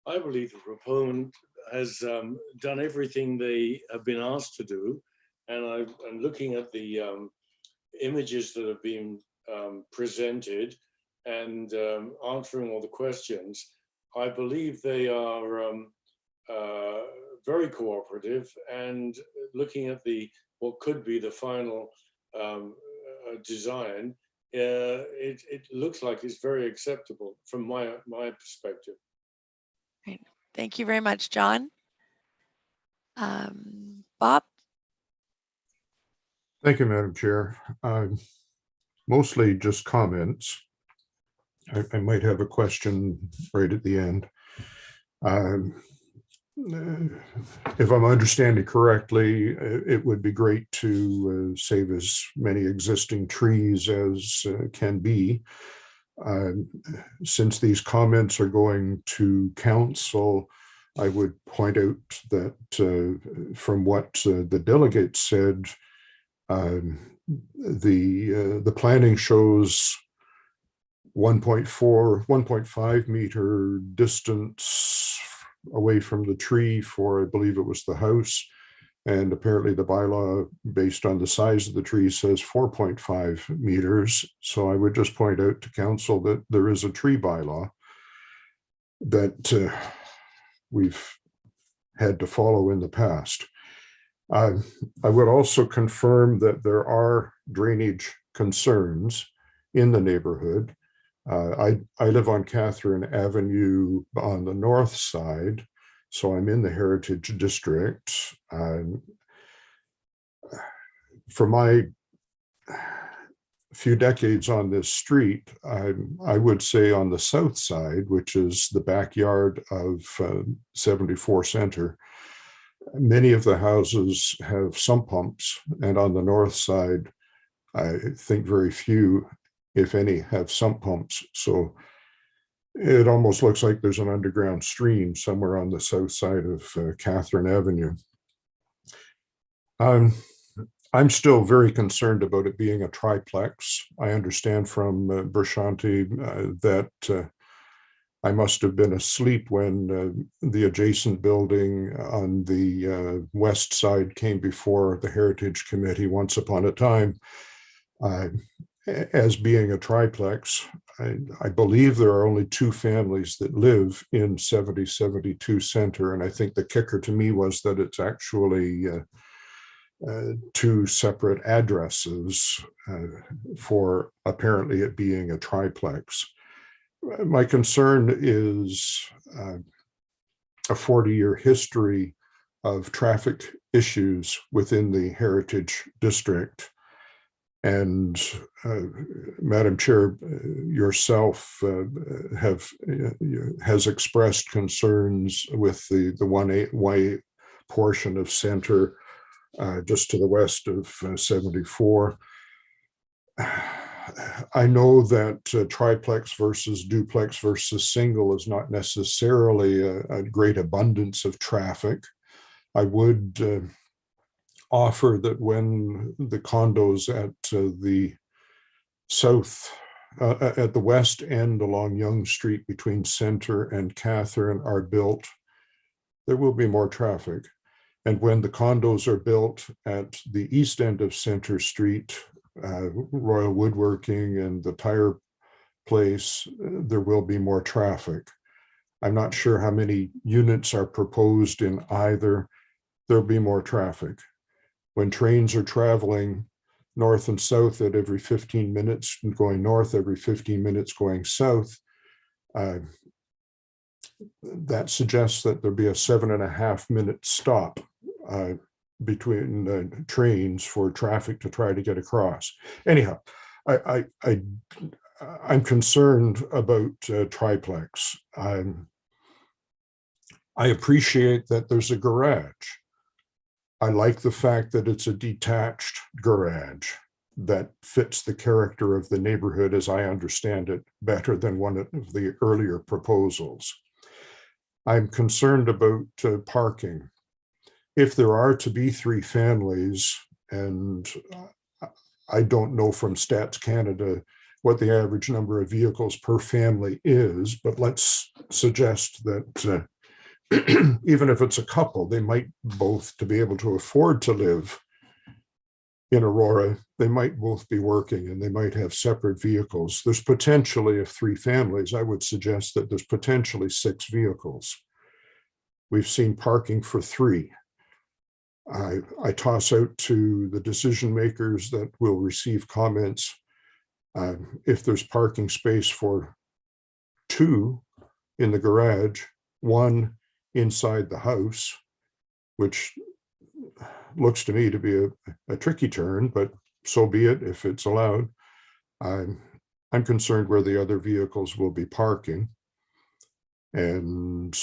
I believe the proponent has done everything they have been asked to do. And I'm looking at the images that have been presented and answering all the questions. I believe they are very cooperative, and looking at what could be the final design, it looks like it's very acceptable from my perspective. Great. Thank you very much, John. Bob? Thank you, Madam Chair. Mostly just comments. I might have a question right at the end. If I'm understanding correctly, it would be great to save as many existing trees as can be. Since these comments are going to council, I would point out that from what the delegate said, the planning shows 1.5 meter distance away from the tree for, I believe it was the house. And apparently the bylaw, based on the size of the tree, says 4.5 meters. So I would just point out to council that there is a tree bylaw that we've had to follow in the past. I would also confirm that there are drainage concerns in the neighborhood. I live on Catherine Avenue on the north side, So I'm in the Heritage District. For my few decades on this street, I would say on the south side, which is the backyard of 74 Center, many of the houses have sump pumps, and on the north side, I think very few, if any, have sump pumps. So it almost looks like there's an underground stream somewhere on the south side of Catherine Avenue. I'm still very concerned about it being a triplex. I understand from Brisante that I must have been asleep when the adjacent building on the west side came before the Heritage Committee once upon a time as being a triplex. I believe there are only two families that live in 7072 Center, and I think the kicker to me was that it's actually two separate addresses for apparently it being a triplex. My concern is a 40-year history of traffic issues within the Heritage District. And Madam Chair, yourself has expressed concerns with the one-way portion of Center just to the west of 74. I know that triplex versus duplex versus single is not necessarily a great abundance of traffic. I would offer that when the condos at the south, at the west end along Yonge Street between Center and Catherine are built, there will be more traffic. And when the condos are built at the east end of Center Street, Royal Woodworking and the tire place, there will be more traffic. I'm not sure how many units are proposed in either. There'll be more traffic. When trains are traveling north and south at every 15 minutes, and going north every 15 minutes going south, that suggests that there'll be a 7.5-minute stop between trains for traffic to try to get across. Anyhow, I'm concerned about triplex. I appreciate that there's a garage. I like the fact that it's a detached garage that fits the character of the neighborhood as I understand it better than one of the earlier proposals. I'm concerned about parking. If there are to be 3 families, and I don't know from Stats Canada what the average number of vehicles per family is, but let's suggest that even if it's a couple, they might both, to be able to afford to live in Aurora, they might both be working and they might have separate vehicles. There's potentially, of 3 families, I would suggest that there's potentially 6 vehicles. We've seen parking for 3. I toss out to the decision makers that will receive comments if there's parking space for 2 in the garage, 1 inside the house, which looks to me to be a tricky turn, but so be it if it's allowed. I'm concerned where the other vehicles will be parking, and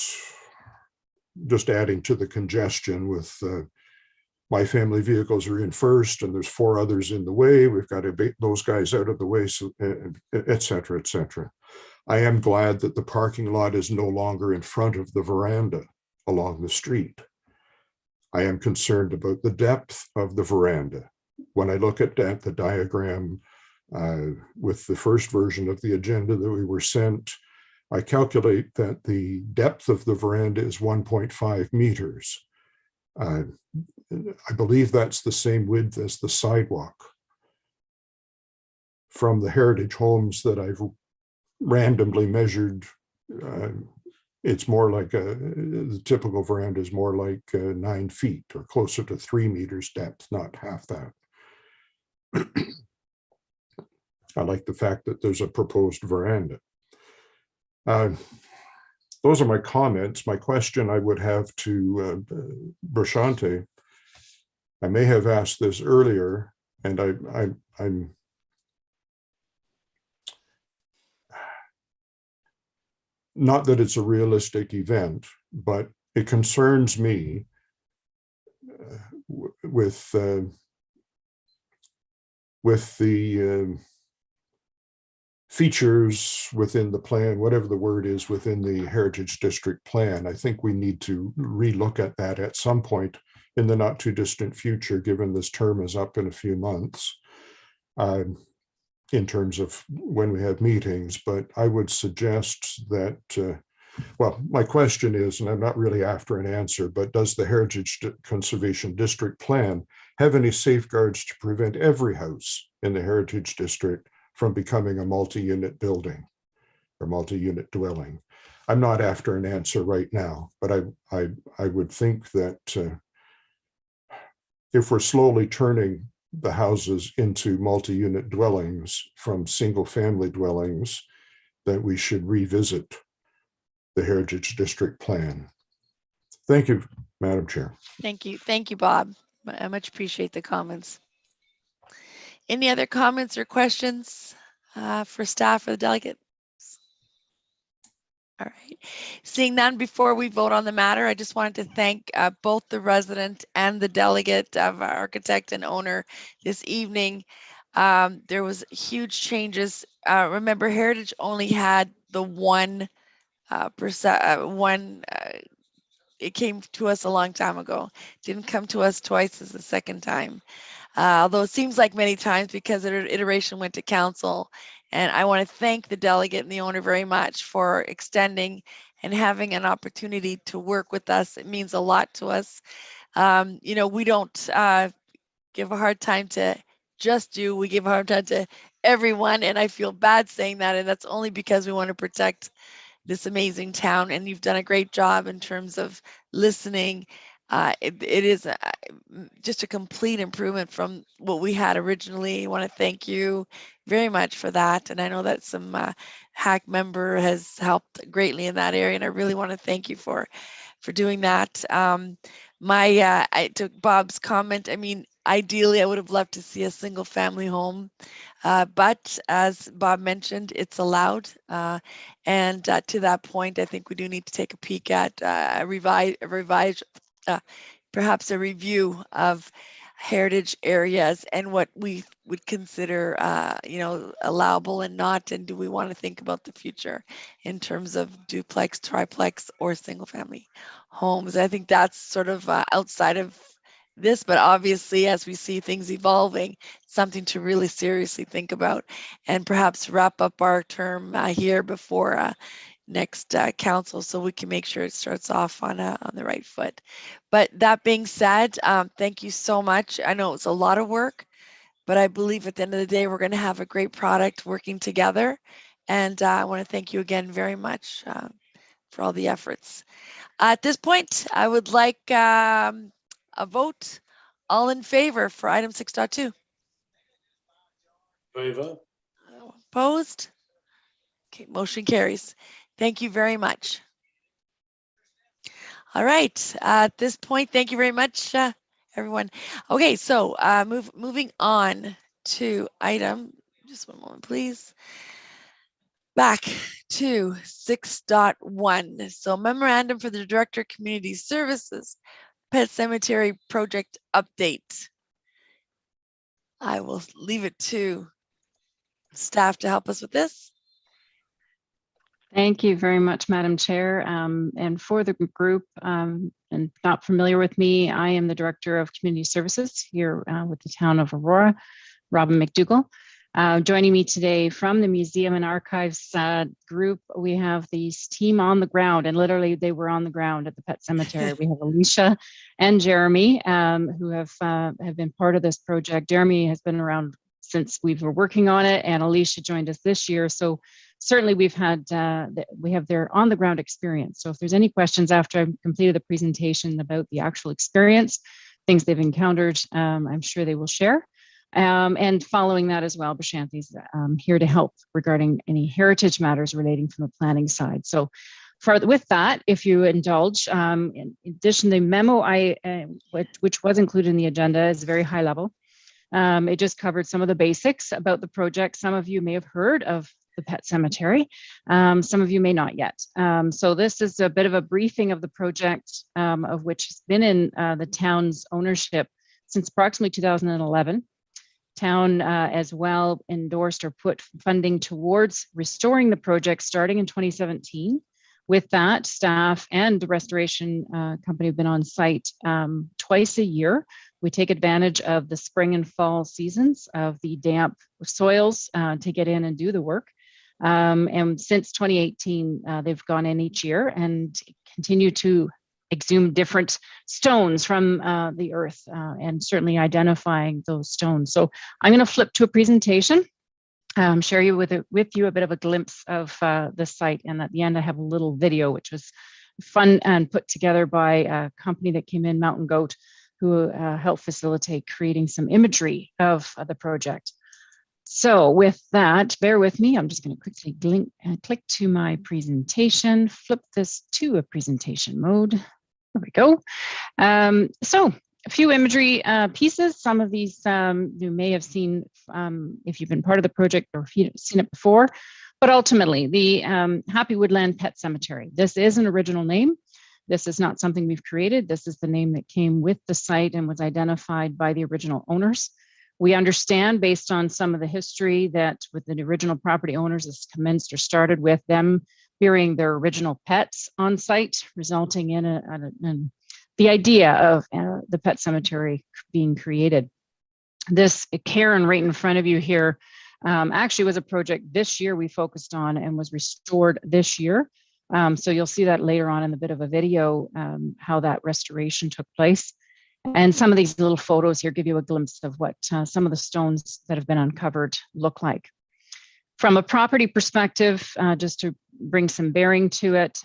just adding to the congestion with my family vehicles are in first and there's 4 others in the way. We've got to get those guys out of the way, so, et cetera, et cetera. I am glad that the parking lot is no longer in front of the veranda along the street. I am concerned about the depth of the veranda. When I look at that, the diagram with the first version of the agenda that we were sent, I calculate that the depth of the veranda is 1.5 meters. I believe that's the same width as the sidewalk. From the Heritage homes that I've randomly measured, it's more like the typical veranda is more like 9 feet or closer to 3 meters depth, not half that. I like the fact that there's a proposed veranda. those are my comments. My question I would have to Brisante, I may have asked this earlier, and I'm not that it's a realistic event, but it concerns me with the features within the plan, whatever the word is, within the Heritage District plan. I think we need to relook at that at some point in the not too distant future, given this term is up in a few months, in terms of when we have meetings. But I would suggest that, well, my question is, and I'm not really after an answer, but does the Heritage Conservation District plan have any safeguards to prevent every house in the Heritage District from becoming a multi-unit building or multi-unit dwelling? I'm not after an answer right now, but I would think that if we're slowly turning the houses into multi-unit dwellings from single-family dwellings, that we should revisit the Heritage District plan. Thank you, Madam Chair. Thank you, Bob. I much appreciate the comments. Any other comments or questions for staff or the delegate? All right. Seeing none, before we vote on the matter, I just wanted to thank both the resident and the delegate of our architect and owner this evening. There was huge changes. Remember, Heritage only had the one it came to us a long time ago. Didn't come to us twice as the second time. Although it seems like many times because iteration went to council. And I want to thank the delegate and the owner very much for extending and having an opportunity to work with us. It means a lot to us. You know, we don't give a hard time to just you, we give a hard time to everyone. And I feel bad saying that. And that's only because we want to protect this amazing town, and you've done a great job in terms of listening. It is just a complete improvement from what we had originally. I want to thank you very much for that, and I know that some HAC member has helped greatly in that area, and I really want to thank you for doing that. I took Bob's comment. I mean, ideally, I would have loved to see a single family home. But as Bob mentioned, it's allowed. And to that point, I think we do need to take a peek at perhaps a review of heritage areas and what we would consider, you know, allowable and not. And do we want to think about the future in terms of duplex, triplex, or single family homes? I think that's sort of outside of this, but obviously as we see things evolving, something to really seriously think about and perhaps wrap up our term here before next council, so we can make sure it starts off on the right foot. But that being said, thank you so much. I know it's a lot of work, but I believe at the end of the day, we're going to have a great product working together. And I want to thank you again very much for all the efforts. At this point, I would like a vote. All in favor for item 6.2? Favor? Opposed? Okay, motion carries. Thank you very much. All right, at this point, thank you very much, everyone. Okay, so moving on to item, just one moment, please. Back to 6.1. So memorandum for the Director of Community Services, Pet Cemetery Project Update. I will leave it to staff to help us with this. Thank you very much, Madam Chair. And for the group, and not familiar with me, I am the Director of Community Services here with the town of Aurora, Robin McDougall. Joining me today from the Museum and Archives group, we have this team on the ground, and literally they were on the ground at the Pet Cemetery. We have Alicia and Jeremy, who have been part of this project. Jeremy has been around since we were working on it, and Alicia joined us this year. So certainly we have their on the ground experience. So if there's any questions after I've completed the presentation about the actual experience, things they've encountered, I'm sure they will share. And following that as well, Brishante's here to help regarding any heritage matters relating from the planning side. So with that, if you indulge, in addition, the memo which was included in the agenda is very high level. It just covered some of the basics about the project. Some of you may have heard of the pet cemetery. Some of you may not yet. So this is a bit of a briefing of the project, of which has been in the town's ownership since approximately 2011. Town as well endorsed or put funding towards restoring the project starting in 2017. With that, staff and the restoration company have been on site twice a year. We take advantage of the spring and fall seasons of the damp soils to get in and do the work. And since 2018, they've gone in each year and continue to exhume different stones from the earth and certainly identifying those stones. So I'm going to flip to a presentation. Share with you a bit of a glimpse of the site, and at the end I have a little video which was fun and put together by a company that came in, Mountain Goat, who helped facilitate creating some imagery of the project. So with that, bear with me. I'm just going to quickly click to my presentation, flip this to a presentation mode. There we go. So a few imagery pieces. Some of these you may have seen if you've been part of the project or if you've seen it before, but ultimately the Happy Woodland Pet Cemetery. This is an original name. This is not something we've created. This is the name that came with the site and was identified by the original owners. We understand based on some of the history that with the original property owners, this commenced or started with them burying their original pets on site, resulting in the idea of the pet cemetery being created. This cairn right in front of you here actually was a project this year we focused on and was restored this year. So you'll see that later on in a bit of a video, how that restoration took place. And some of these little photos here give you a glimpse of what some of the stones that have been uncovered look like. From a property perspective, just to bring some bearing to it,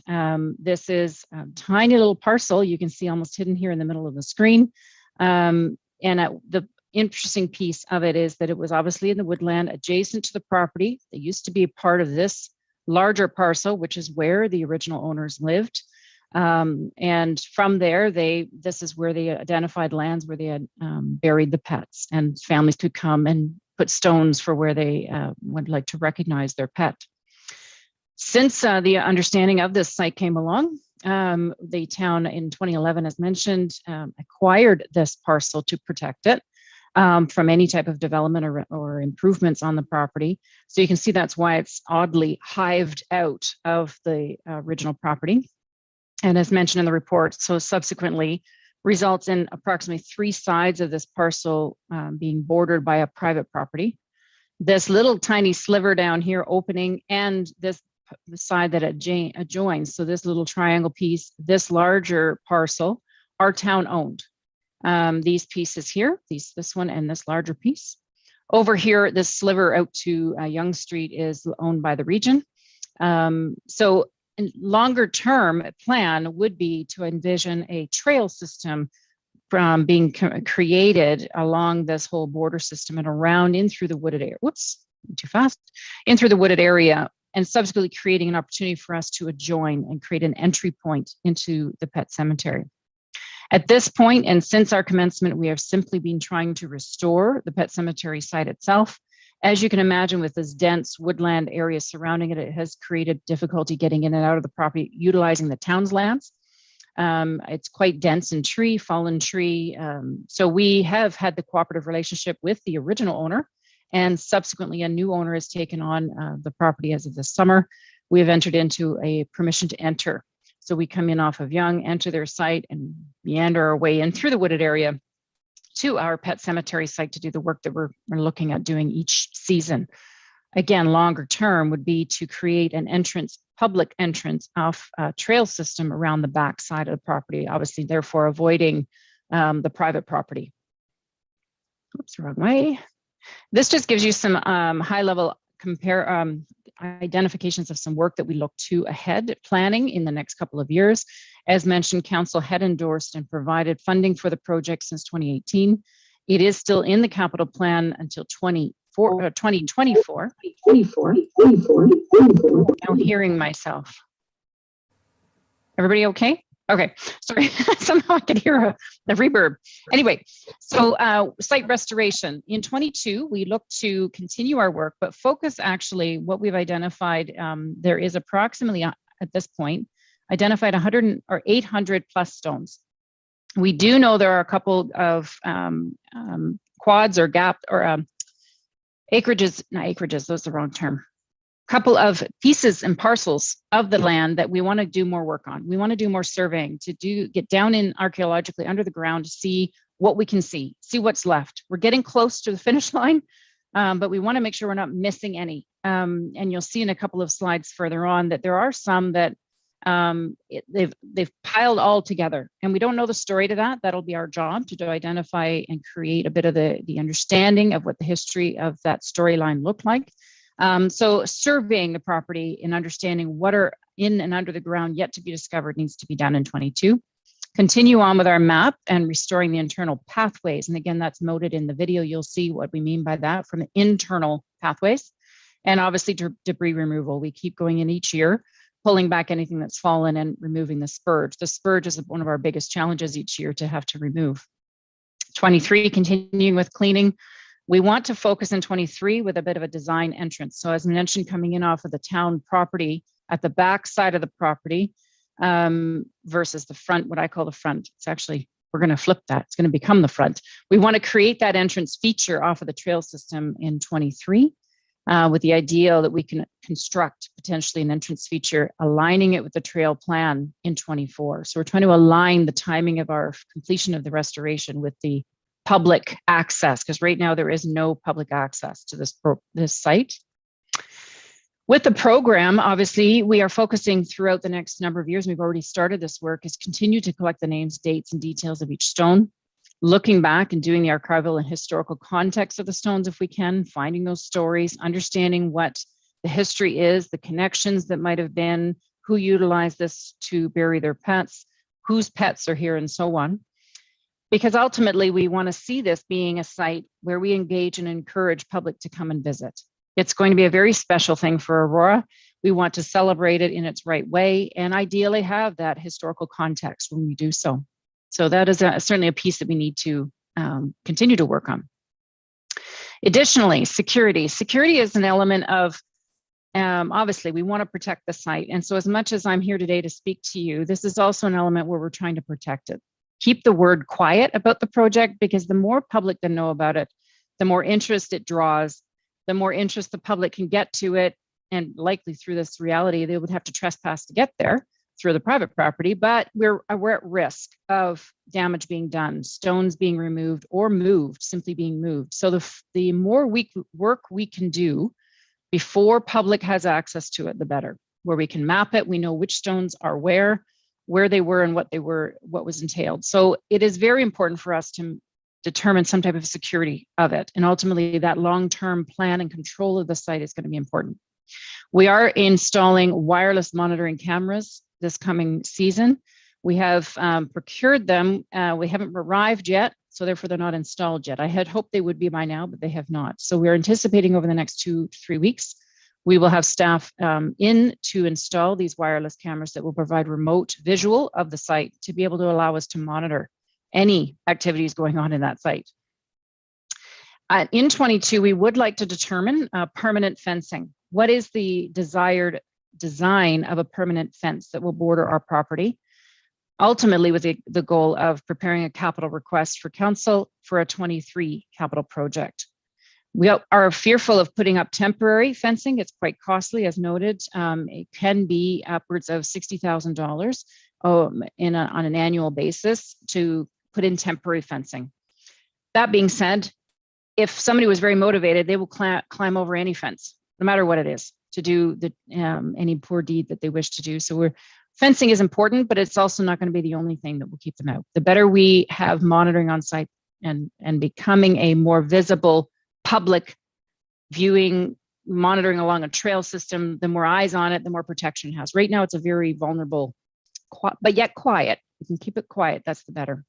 this is a tiny little parcel you can see almost hidden here in the middle of the screen. And the interesting piece of it is that it was obviously in the woodland adjacent to the property. They used to be a part of this larger parcel, which is where the original owners lived. And from there, this is where they identified lands where they had buried the pets, and families could come and put stones for where they would like to recognize their pet. Since the understanding of this site came along, the town in 2011, as mentioned, acquired this parcel to protect it from any type of development or improvements on the property. So you can see that's why it's oddly hived out of the original property. And as mentioned in the report, so subsequently results in approximately 3 sides of this parcel being bordered by a private property. This little tiny sliver down here opening, and this side that adjoins, so this little triangle piece, this larger parcel, are town owned. These pieces here, this one and this larger piece. Over here, this sliver out to Yonge Street is owned by the region. So longer term plan would be to envision a trail system from being created along this whole border system and around in through the wooded area. Whoops, too fast. In through the wooded area, and subsequently creating an opportunity for us to adjoin and create an entry point into the pet cemetery. At this point, and since our commencement, we have simply been trying to restore the pet cemetery site itself. As you can imagine, with this dense woodland area surrounding it, it has created difficulty getting in and out of the property, utilizing the town's lands. It's quite dense in tree, fallen tree. So we have had the cooperative relationship with the original owner, and subsequently a new owner has taken on the property as of this summer. We have entered into a permission to enter. So we come in off of Yonge, enter their site, and meander our way in through the wooded area to our pet cemetery site to do the work that we're looking at doing each season. Again, longer term would be to create an entrance, public entrance off a trail system around the back side of the property, obviously therefore avoiding the private property. Oops, wrong way. This just gives you some high level identifications of some work that we look to ahead planning in the next couple of years. As mentioned, council had endorsed and provided funding for the project since 2018. It is still in the capital plan until 2024. I'm hearing myself. Everybody okay? Okay, sorry, somehow I could hear a reverb. Anyway, so site restoration. In 22, we look to continue our work, but focus actually what we've identified. There is approximately, at this point, identified 100 or 800 plus stones. We do know there are a couple of quads or gap or acreages, not acreages, those are the wrong term. Couple of pieces and parcels of the land that we want to do more work on. We want to do more surveying to get down in archaeologically under the ground to see what we can see what's left. We're getting close to the finish line, but we want to make sure we're not missing any. And you'll see in a couple of slides further on that there are some that they've piled all together, and we don't know the story to that. That'll be our job to identify and create a bit of the understanding of what the history of that storyline looked like. So surveying the property and understanding what are in and under the ground yet to be discovered needs to be done in 22. Continue on with our map and restoring the internal pathways. And again, that's noted in the video. You'll see what we mean by that from the internal pathways. And obviously debris removal. We keep going in each year, pulling back anything that's fallen and removing the spurge. The spurge is one of our biggest challenges each year to have to remove. 23, continuing with cleaning. We want to focus in 23 with a bit of a design entrance. So as mentioned, coming in off of the town property at the back side of the property versus the front, what I call the front. It's actually, we're going to flip that. It's going to become the front. We want to create that entrance feature off of the trail system in 23 with the ideal that we can construct potentially an entrance feature, aligning it with the trail plan in 24. So we're trying to align the timing of our completion of the restoration with the public access, because right now there is no public access to this site. With the program, obviously, we are focusing throughout the next number of years. We've already started this work, is continue to collect the names, dates, and details of each stone, looking back and doing the archival and historical context of the stones if we can, finding those stories, understanding what the history is, the connections that might have been, who utilized this to bury their pets, whose pets are here, and so on. Because ultimately we want to see this being a site where we engage and encourage public to come and visit. It's going to be a very special thing for Aurora. We want to celebrate it in its right way and ideally have that historical context when we do so. So that is certainly a piece that we need to continue to work on. Additionally, security. Security is an element of, obviously we want to protect the site. And so as much as I'm here today to speak to you, this is also an element where we're trying to protect it. Keep the word quiet about the project, because the more public that know about it, the more interest it draws, the more interest the public can get to it. And likely through this reality, they would have to trespass to get there through the private property, but we're at risk of damage being done, stones being removed or moved, simply being moved. So the more work we can do before public has access to it, the better. Where we can map it, we know which stones are where they were and what they were, what was entailed. So it is very important for us to determine some type of security of it. And ultimately that long-term plan and control of the site is going to be important. We are installing wireless monitoring cameras this coming season. We have procured them. We haven't arrived yet, so therefore they're not installed yet. I had hoped they would be by now, but they have not. So we're anticipating over the next 2 to 3 weeks, we will have staff in to install these wireless cameras that will provide remote visual of the site to be able to allow us to monitor any activities going on in that site. In 22, we would like to determine permanent fencing. What is the desired design of a permanent fence that will border our property? Ultimately, with the goal of preparing a capital request for council for a 23 capital project. We are fearful of putting up temporary fencing. It's quite costly, as noted. It can be upwards of $60,000 on an annual basis to put in temporary fencing. That being said, if somebody was very motivated, they will climb over any fence, no matter what it is, to do any poor deed that they wish to do. So fencing is important, but it's also not going to be the only thing that will keep them out. The better we have monitoring on site and becoming a more visible public viewing, monitoring along a trail system, the more eyes on it, the more protection it has. Right now, it's a very vulnerable, but yet quiet. We can keep it quiet, that's the better.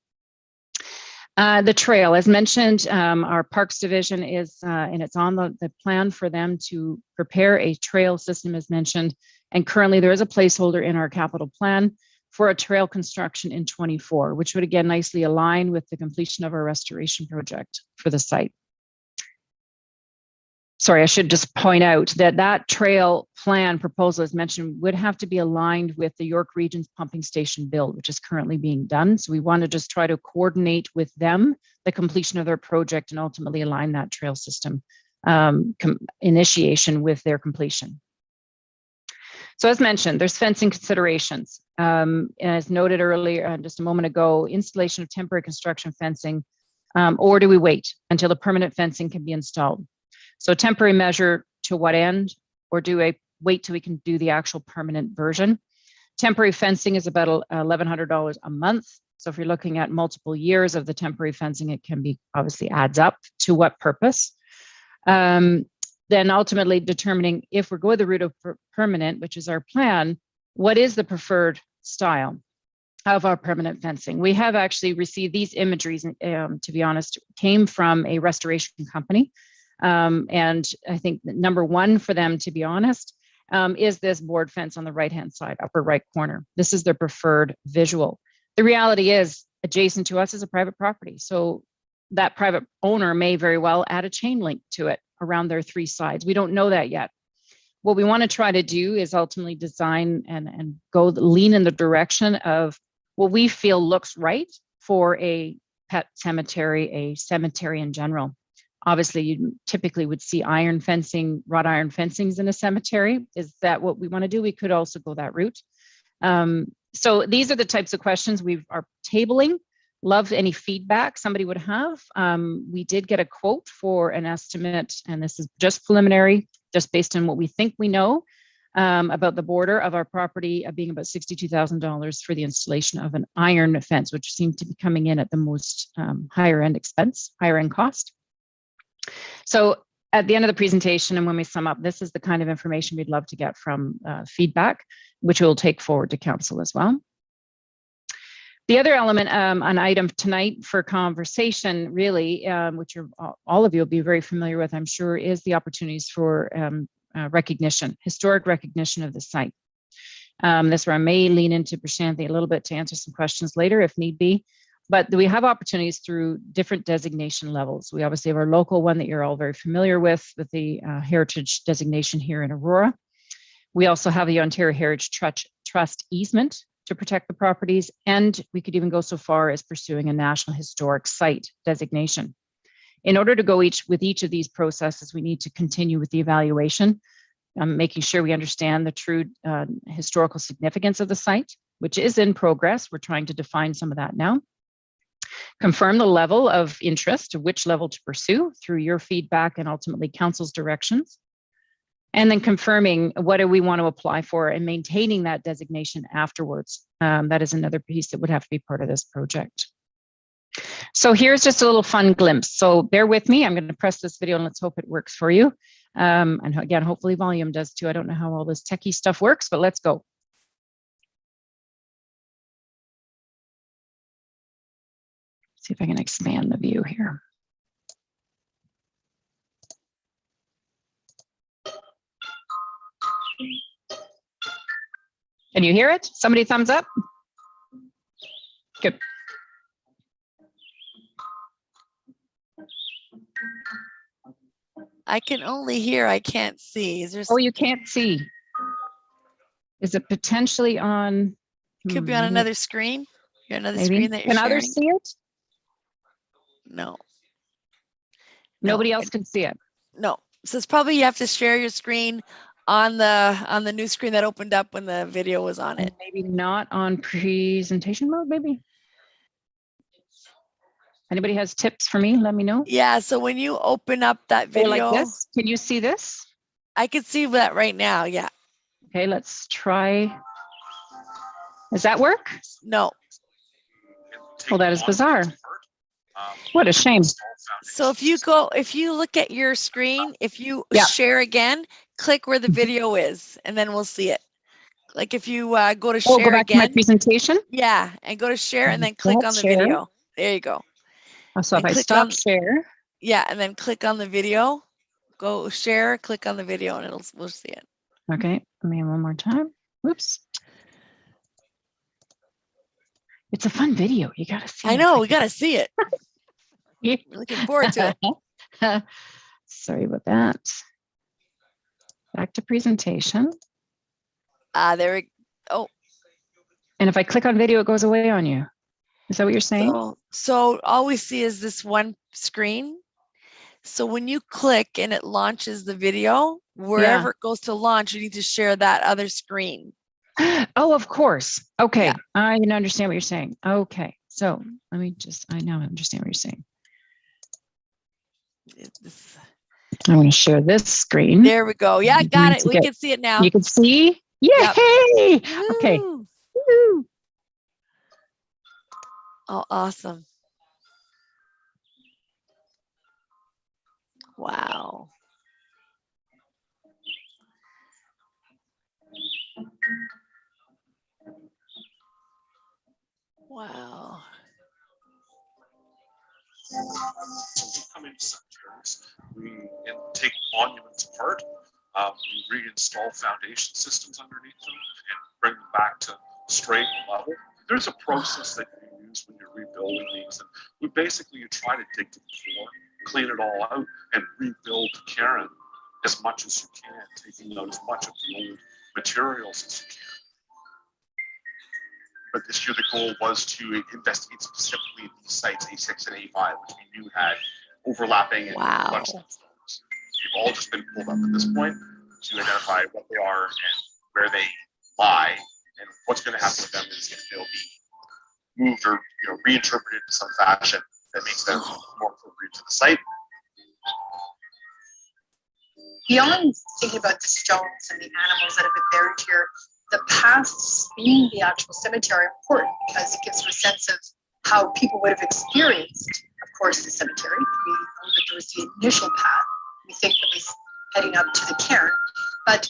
The trail, as mentioned, our Parks Division is, and it's on the plan for them to prepare a trail system as mentioned. And currently there is a placeholder in our capital plan for a trail construction in 24, which would again nicely align with the completion of our restoration project for the site. Sorry, I should just point out that that trail plan proposal, as mentioned, would have to be aligned with the York Region's pumping station build, which is currently being done. So we want to just try to coordinate with them the completion of their project and ultimately align that trail system initiation with their completion. So as mentioned, there's fencing considerations. As noted earlier, just a moment ago, installation of temporary construction fencing, or do we wait until the permanent fencing can be installed? So temporary measure to what end, or do I wait till we can do the actual permanent version? Temporary fencing is about $1,100 a month. So if you're looking at multiple years of the temporary fencing, it can be obviously adds up to what purpose. Then ultimately determining if we're going the route of permanent, which is our plan, what is the preferred style of our permanent fencing? We have actually received these imageries, to be honest, came from a restoration company. And I think number one for them, to be honest, is this board fence on the right-hand side, upper right corner. This is their preferred visual. The reality is adjacent to us is a private property. So that private owner may very well add a chain link to it around their three sides. We don't know that yet. What we want to try to do is ultimately design and go lean in the direction of what we feel looks right for a pet cemetery, a cemetery in general. Obviously, you typically would see iron fencing, wrought iron fencings in a cemetery. Is that what we want to do? We could also go that route. So these are the types of questions we are tabling. Love any feedback somebody would have. We did get a quote for an estimate, and this is just preliminary, just based on what we think we know about the border of our property being about $62,000 for the installation of an iron fence, which seemed to be coming in at the most higher end expense, higher end cost. So at the end of the presentation, and when we sum up, this is the kind of information we'd love to get from feedback, which we'll take forward to council as well. The other element, an item tonight for conversation, really, which all of you will be very familiar with, I'm sure, is the opportunities for recognition, historic recognition of the site. This where I may lean into Brisante a little bit to answer some questions later if need be. But we have opportunities through different designation levels. We obviously have our local one that you're all very familiar with the heritage designation here in Aurora. We also have the Ontario Heritage Trust easement to protect the properties, and we could even go so far as pursuing a National Historic Site designation. In order to go with each of these processes, we need to continue with the evaluation, making sure we understand the true historical significance of the site, which is in progress. We're trying to define some of that now. Confirm the level of interest, which level to pursue through your feedback and ultimately council's directions. And then confirming what do we want to apply for and maintaining that designation afterwards. That is another piece that would have to be part of this project. So here's just a little fun glimpse. So bear with me. I'm going to press this video and let's hope it works for you. And again, hopefully volume does too. I don't know how all this techie stuff works, but let's go. See if I can expand the view here. Can you hear it? Somebody thumbs up? Good. I can only hear, I can't see. Is there? Oh, you can't see. Is it potentially on? Could be on another screen. You're another Maybe. screen that you're Can sharing? others see it? No. Nobody else can see it. No. So it's probably you have to share your screen on the new screen that opened up when the video was on it. Maybe not on presentation mode, maybe. Anybody has tips for me? Let me know. Yeah, so when you open up that video, like this, can you see this? I can see that right now. Yeah. Okay, let's try. Does that work? No. Well, that is bizarre. What a shame. So if you look at your screen, if you share again, click where the video is, and then we'll see it. Like if you go to share go back again. to my presentation? Yeah, and go to share and then click on the video. There you go. So if I stop share. Yeah, and then click on the video, go share, click on the video, and we'll see it. Okay, let me one more time. Whoops. It's a fun video. You got to see I it. know, we got to see it. Yeah. We're looking forward to it. Sorry about that. Back to presentation. There we oh. And if I click on video, it goes away on you. Is that what you're saying? So all we see is this one screen. So when you click and it launches the video, wherever it goes to launch, you need to share that other screen. Oh, of course. Okay. Yeah. I can understand what you're saying. Okay. So let me just, I now understand what you're saying. I'm going to share this screen. There we go. Yeah, got it. We can see it now. You can see? Yay! Yep. Okay. Woo. Oh, awesome. Wow. Wow. Come into cemeteries, we take monuments apart, we reinstall foundation systems underneath them and bring them back to straight level. There's a process that you use when you're rebuilding these, and you try to dig to the floor, clean it all out, and rebuild Karen as much as you can, taking out as much of the old materials as you can. But this year the goal was to investigate specifically these sites, A6 and A5, which we knew had overlapping and bunch of stones. They've all just been pulled up at this point to identify what they are and where they lie, and what's going to happen with them is if they'll be moved or reinterpreted in some fashion that makes them more appropriate to the site. Beyond thinking about the stones and the animals that have been buried here, the paths being the actual cemetery are important because it gives you a sense of how people would have experienced, of course, the cemetery. We know that there was the initial path. We think that was heading up to the cairn, but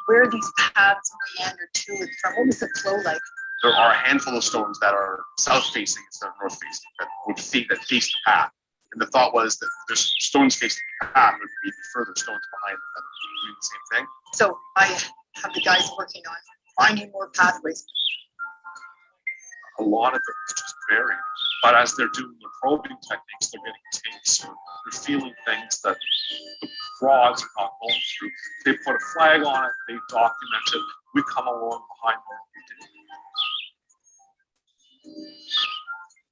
where these paths meander to and from, what was the flow like? There are a handful of stones that are south facing instead of north facing that face the path. And the thought was that there's stones facing the path, would be further stones behind them that are doing the same thing. So I have the guys working on finding more pathways. A lot of it is just buried, but as they're doing the probing techniques, they're getting tapes, so they're feeling things that the rods are not going through. They put a flag on it, they document it, we come along behind them every day.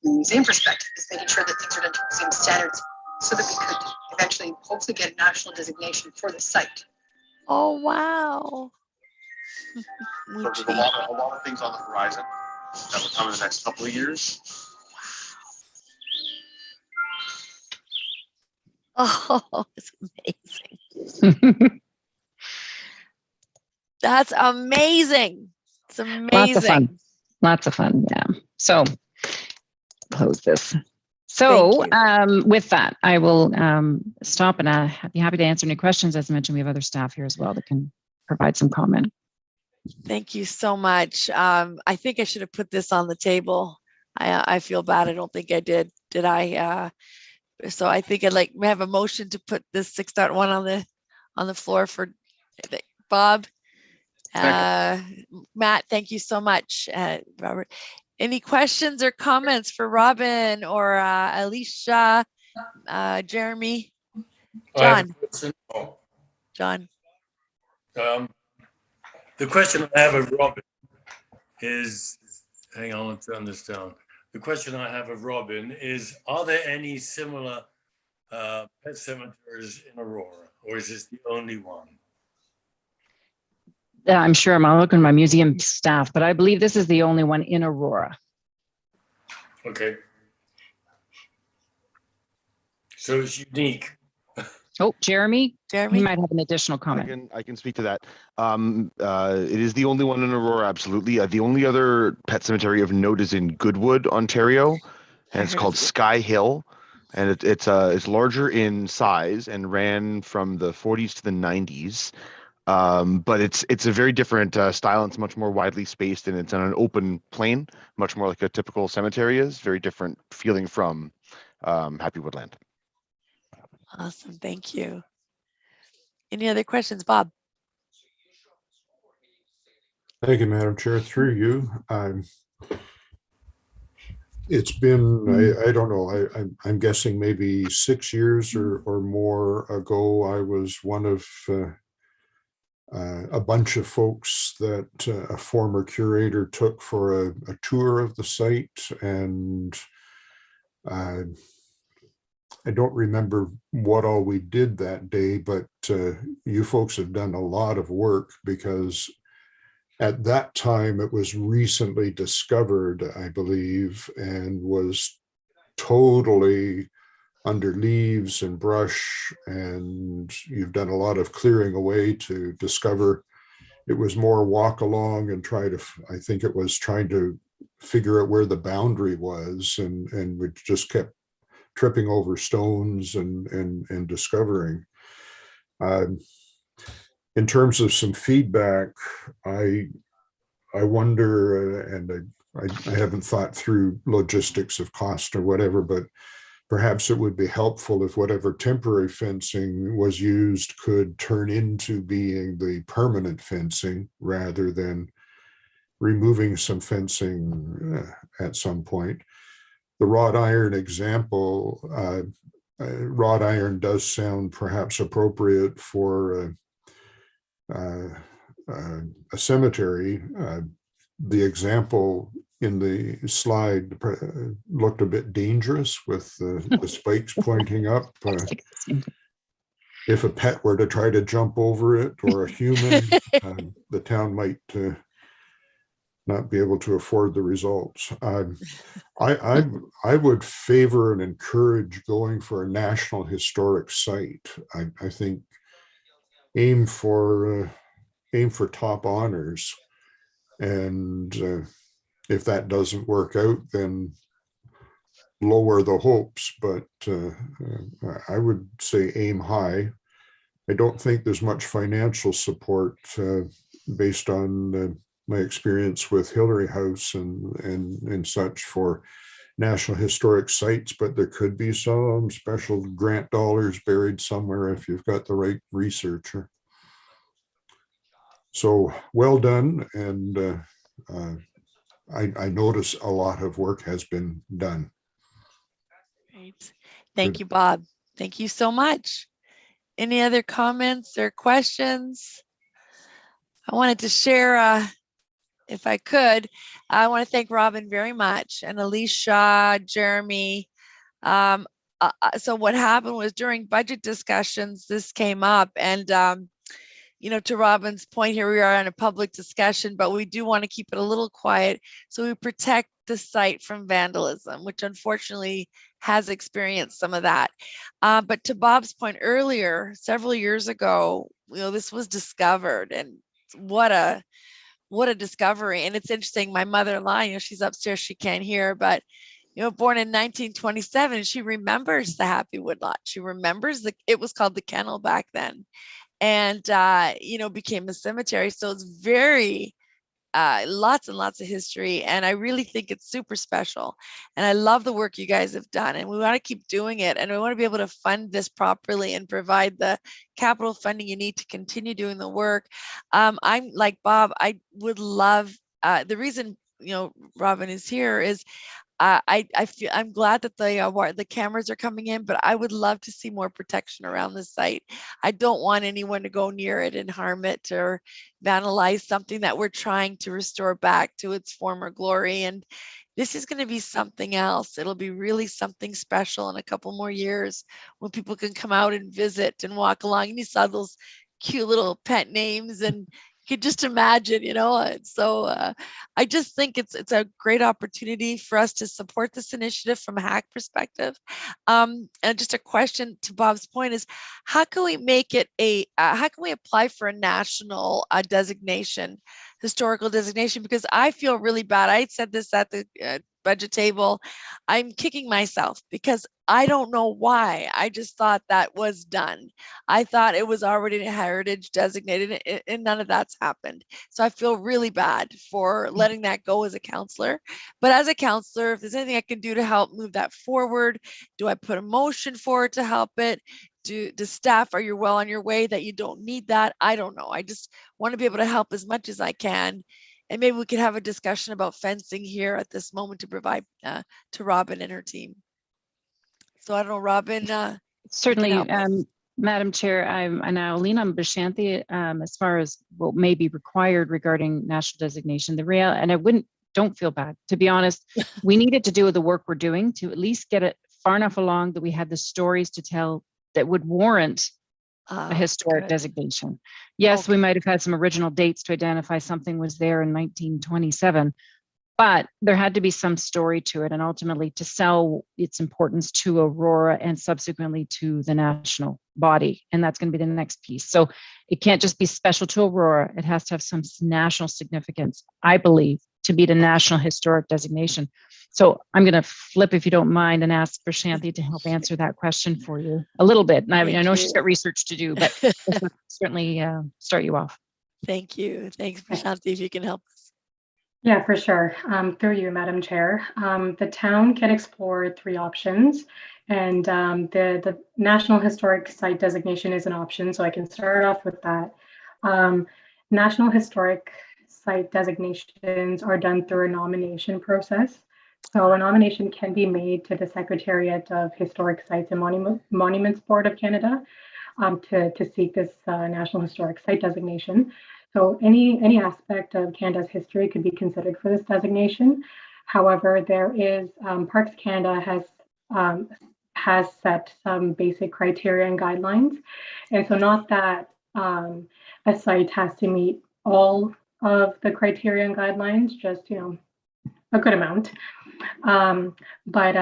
The museum perspective is making sure that things are done to museum standards so that we could eventually hopefully get a national designation for the site. Oh, wow. There's a lot of things on the horizon that will come in the next couple of years. Oh, it's amazing. That's amazing. It's amazing. Lots of fun. Lots of fun. Yeah. So close this. So with that, I will stop and be happy to answer any questions. As I mentioned, we have other staff here as well that can provide some comment. Thank you so much. I think I should have put this on the table. I feel bad. I don't think I did. Did I? So I think I'd like to have a motion to put this 6.1 on the floor for Bob. Matt, thank you so much. Robert, any questions or comments for Robin or Alicia, Jeremy, John? John. The question I have of Robin is, hang on, I'll turn this down. The question I have of Robin is, are there any similar pet cemeteries in Aurora, or is this the only one? I'm sure I'm looking at my museum staff, but I believe this is the only one in Aurora. Okay. So it's unique. Oh, Jeremy? Jeremy? You might have an additional comment. I can speak to that. It is the only one in Aurora, absolutely. The only other pet cemetery of note is in Goodwood, Ontario, and it's called Sky Hill. And it's larger in size and ran from the 40s to the 90s. But it's a very different style. It's much more widely spaced, and it's on an open plain, much more like a typical cemetery is. Very different feeling from Happy Woodland. Awesome, thank you. Any other questions, Bob? Thank you, Madam Chair. Through you, It's been, I don't know, I'm guessing maybe 6 years or more ago, I was one of a bunch of folks that a former curator took for a tour of the site. And I don't remember what all we did that day, but you folks have done a lot of work, because at that time it was recently discovered, I believe, and was totally under leaves and brush, and you've done a lot of clearing away to discover. It was more walk along and try to, I think it was trying to figure out where the boundary was, and we just kept tripping over stones and discovering. In terms of some feedback, I wonder, and I haven't thought through logistics of cost or whatever, but perhaps it would be helpful if whatever temporary fencing was used could turn into being the permanent fencing, rather than removing some fencing at some point. The wrought iron example, wrought iron does sound perhaps appropriate for a cemetery. The example in the slide looked a bit dangerous with the spikes pointing up. If a pet were to try to jump over it, or a human, the town might not be able to afford the results. I would favor and encourage going for a National Historic Site. I think aim for top honors, and if that doesn't work out, then lower the hopes. But I would say aim high. I don't think there's much financial support based on my experience with Hillary House and such for National Historic Sites, but there could be some special grant dollars buried somewhere if you've got the right researcher. So well done, and I notice a lot of work has been done. Great. Thank you, Bob. Thank you so much. Any other comments or questions? I wanted to share, if I could, I want to thank Robin very much, and Alicia, Jeremy. So what happened was, during budget discussions, this came up, and to Robin's point, here we are in a public discussion, but we do want to keep it a little quiet so we protect the site from vandalism, which unfortunately has experienced some of that. But to Bob's point earlier, several years ago, this was discovered, and what a discovery. And it's interesting, my mother-in-law, she's upstairs, she can't hear, but born in 1927, she remembers the Happy Woodlot. She remembers it was called the Kennel back then, and became a cemetery. So it's very lots and lots of history, and I really think it's super special, and I love the work you guys have done, and we want to keep doing it, and we want to be able to fund this properly and provide the capital funding you need to continue doing the work. I'm like Bob, I would love the reason Robin is here is I'm glad that the cameras are coming in, but I would love to see more protection around the site. I don't want anyone to go near it and harm it or vandalize something that we're trying to restore back to its former glory. And this is going to be something else. It'll be really something special in a couple more years when people can come out and visit and walk along. And you saw those cute little pet names, and you could just imagine, so I just think it's a great opportunity for us to support this initiative from a hack perspective. And just a question to Bob's point is, how can we make it how can we apply for a national designation, historical designation? Because I feel really bad. I said this at the budget table. I'm kicking myself because I don't know why. I just thought that was done. I thought it was already heritage designated, and none of that's happened. So I feel really bad for letting that go as a counselor. But as a counselor, if there's anything I can do to help move that forward, do I put a motion forward to help it? Do staff, are you well on your way that you don't need that? I don't know. I just want to be able to help as much as I can. and maybe we could have a discussion about fencing here at this moment to provide to Robin and her team. So I don't know, Robin. Certainly, Madam Chair, and I'll lean on Brisante as far as what may be required regarding national designation. And I don't feel bad, to be honest. We needed to do the work we're doing to at least get it far enough along that we had the stories to tell that would warrant a historic designation. Yes, we might have had some original dates to identify something was there in 1927, but there had to be some story to it, and ultimately to sell its importance to Aurora and subsequently to the national body. And that's going to be the next piece. So it can't just be special to Aurora. It has to have some national significance, I believe, to be the national historic designation. So I'm going to flip, if you don't mind, and ask Brisante to help answer that question for you a little bit. And I know she's got research to do, but certainly start you off. Thank you. Thanks, Brisante, if you can help us. Yeah, for sure. Through you, Madam Chair. The town can explore 3 options, and the National Historic Site designation is an option, so I can start off with that. National Historic Site designations are done through a nomination process. So a nomination can be made to the Secretariat of Historic Sites and Monuments Board of Canada to seek this National Historic Site designation. So any aspect of Canada's history could be considered for this designation. However, there is Parks Canada has set some basic criteria and guidelines, and so not that a site has to meet all of the criteria and guidelines, just a good amount. But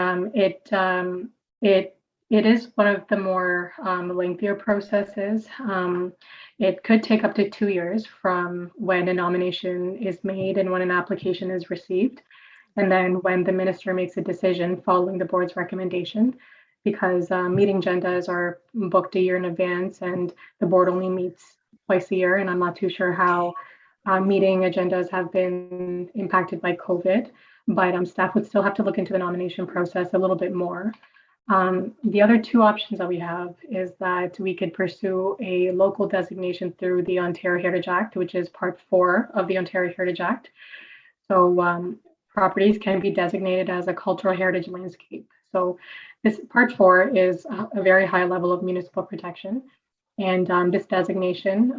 it is one of the more lengthier processes. It could take up to 2 years from when a nomination is made and when an application is received, and then when the minister makes a decision following the board's recommendation, because meeting agendas are booked a year in advance and the board only meets twice a year, and I'm not too sure how meeting agendas have been impacted by COVID, but staff would still have to look into the nomination process a little bit more. The other 2 options that we have is that we could pursue a local designation through the Ontario Heritage Act, which is Part 4 of the Ontario Heritage Act. So properties can be designated as a cultural heritage landscape. So this Part 4 is a very high level of municipal protection. And this designation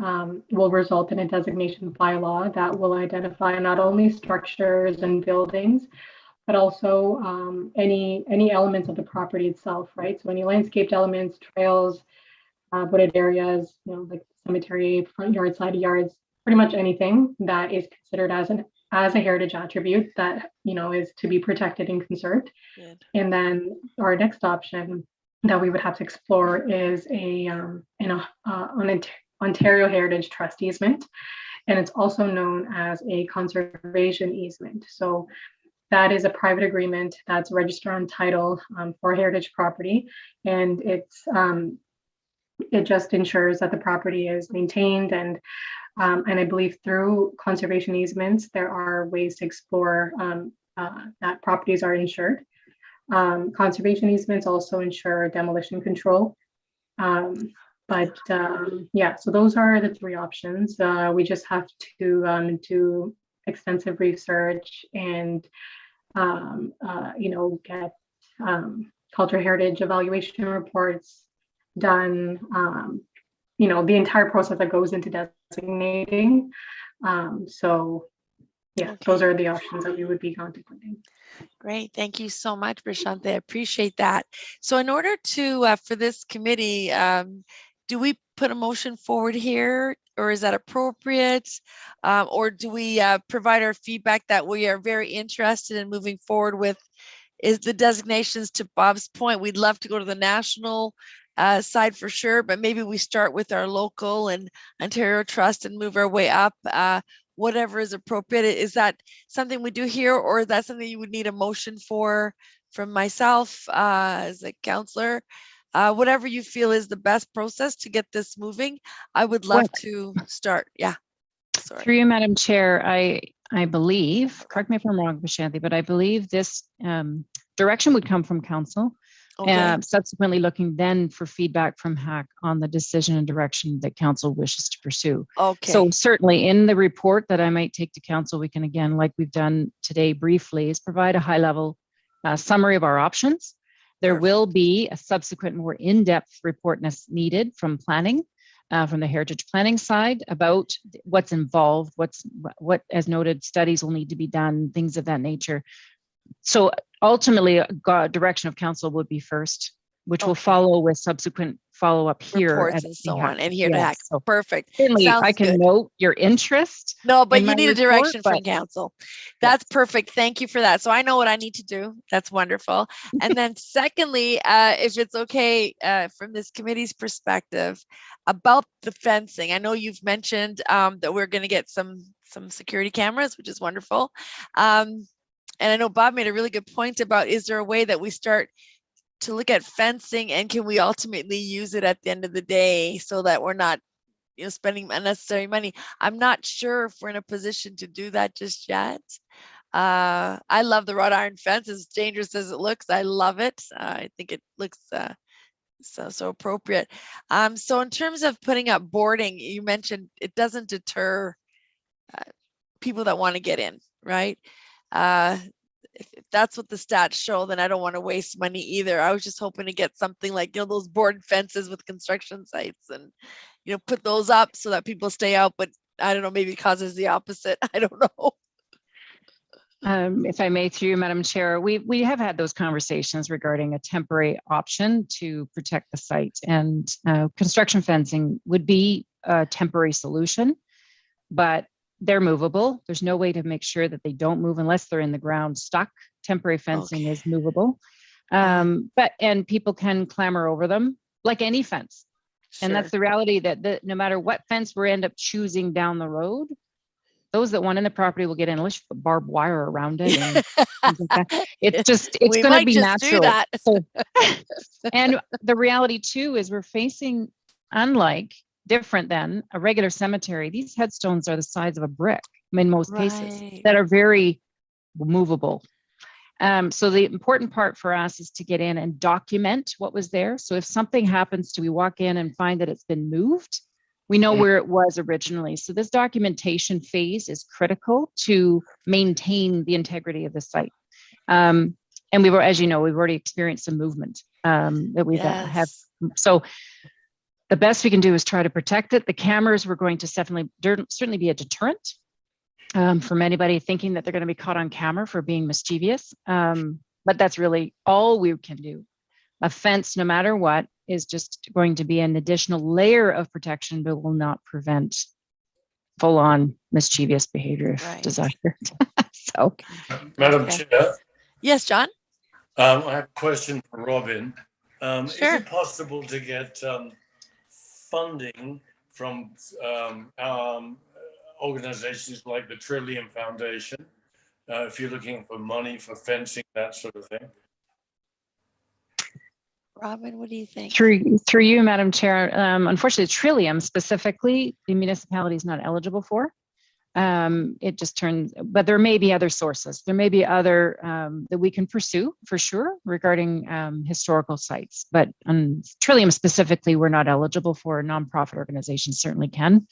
will result in a designation bylaw that will identify not only structures and buildings, but also any elements of the property itself, right? So any landscaped elements, trails, wooded areas, like cemetery, front yard, side yards, pretty much anything that is considered as a heritage attribute that is to be protected and conserved. Good. And then our next option that we would have to explore is an Ontario Heritage Trust easement, and it's also known as a conservation easement. So that is a private agreement that's registered on title for heritage property, and it just ensures that the property is maintained, and I believe through conservation easements there are ways to explore that properties are insured. Conservation easements also ensure demolition control. Yeah, so those are the 3 options. We just have to do extensive research and get cultural heritage evaluation reports done, the entire process that goes into designating. So yeah, those are the options that we would be contemplating. Great. Thank you so much, Brisante. I appreciate that. So in order to, for this committee, do we put a motion forward here, or is that appropriate? Or do we provide our feedback that we are very interested in moving forward with is the designations? To Bob's point, we'd love to go to the national side for sure, but maybe we start with our local and Ontario Trust and move our way up. Whatever is appropriate. Is that something we do here, or is that something you would need a motion for from myself as a counselor? Whatever you feel is the best process to get this moving. I would love to start. Yeah. Sorry. Through you, Madam Chair, I believe, correct me if I'm wrong, Brisante, but I believe this direction would come from council. Okay. Subsequently looking then for feedback from HAC on the decision and direction that council wishes to pursue. Okay. So certainly in the report that I might take to council, we can again, like we've done today briefly, is provide a high level summary of our options. There will be a subsequent more in-depth report needed from planning, from the heritage planning side about what's involved, what, as noted, studies will need to be done, things of that nature. So ultimately, direction of council would be first, which will follow with subsequent follow-up here. Reports and so on, and here to HAC. So Perfect. certainly, Sounds I can good. note your interest. No, but in you my need a report, direction from but- council. That's perfect. Thank you for that. So I know what I need to do. That's wonderful. And then secondly, if it's okay, from this committee's perspective, about the fencing. I know you've mentioned that we're going to get some security cameras, which is wonderful. And I know Bob made a really good point about, is there a way that we start to look at fencing, and can we ultimately use it at the end of the day so that we're not, spending unnecessary money? I'm not sure if we're in a position to do that just yet. I love the wrought iron fence, as dangerous as it looks. I love it. I think it looks so appropriate. So in terms of putting up boarding, you mentioned it doesn't deter people that want to get in, right? If that's what the stats show, then I don't want to waste money either. I was just hoping to get something like, those board fences with construction sites, and put those up so that people stay out, but I don't know, maybe it causes the opposite. I don't know. If I may, through you, Madam Chair, we have had those conversations regarding a temporary option to protect the site, and construction fencing would be a temporary solution, but they're movable. There's no way to make sure that they don't move unless they're in the ground stuck. Temporary fencing is movable, and people can clamber over them like any fence. Sure. And that's the reality, that no matter what fence we end up choosing down the road, those that want in the property will get in, unless you put barbed wire around it. And it's going to be natural. So, and the reality too is we're facing, different than a regular cemetery. These headstones are the size of a brick in most cases, that are very movable. So the important part for us is to get in and document what was there. So if something happens we walk in and find that it's been moved, we know where it was originally. So this documentation phase is critical to maintain the integrity of the site. And as you know, we've already experienced some movement that we have. So the best we can do is try to protect it. The cameras were going to certainly be a deterrent from anybody thinking that they're going to be caught on camera for being mischievous. But that's really all we can do. A fence, no matter what, is just going to be an additional layer of protection, but will not prevent full-on mischievous behavior if desired. So, Madam Chair. Yes, John. I have a question for Robin. Is it possible to get funding from organizations like the Trillium Foundation, if you're looking for money for fencing, that sort of thing? Robin, what do you think? Through you, Madam Chair, unfortunately, Trillium specifically, the municipality is not eligible for. It just turns, but there may be other sources. There may be other that we can pursue for sure regarding historical sites, but Trillium specifically, we're not eligible for. A nonprofit organization certainly can,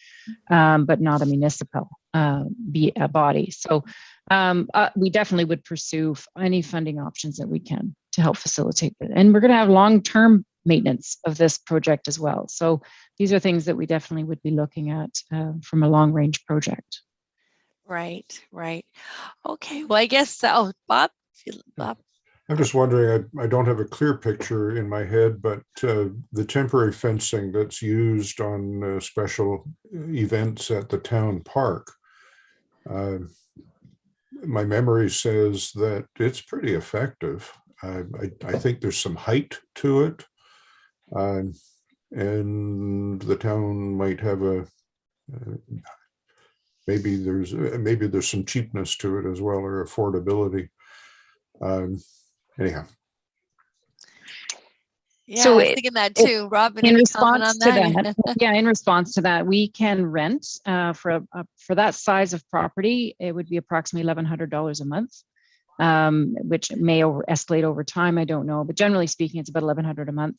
but not a municipal body. So we definitely would pursue any funding options that we can to help facilitate that. And we're going to have long-term maintenance of this project as well. So these are things that we definitely would be looking at from a long-range project. Right. Okay. Well, I guess, Bob? I'm just wondering, I don't have a clear picture in my head, but the temporary fencing that's used on special events at the town park, my memory says that it's pretty effective. I think there's some height to it, and the town might have maybe there's some cheapness to it as well, or affordability. Anyhow. Yeah, so I was thinking that too. Robin, in any response comment on to that, yeah, in response to that, we can rent for that size of property. It would be approximately $1,100 a month. which may escalate over time. I don't know, but generally speaking, it's about $1,100 a month.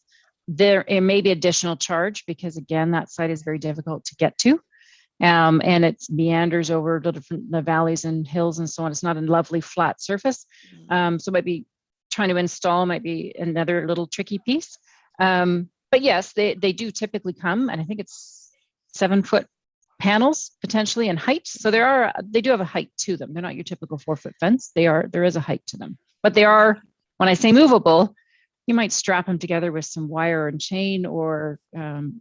There it may be additional charge because again, that site is very difficult to get to. And it meanders over the valleys and hills and so on. It's not a lovely flat surface. So it might be trying to install might be another little tricky piece. But yes, they do typically come, and I think it's 7-foot panels potentially in height. So they do have a height to them. They're not your typical 4-foot fence. There is a height to them, but they are, when I say movable, you might strap them together with some wire and chain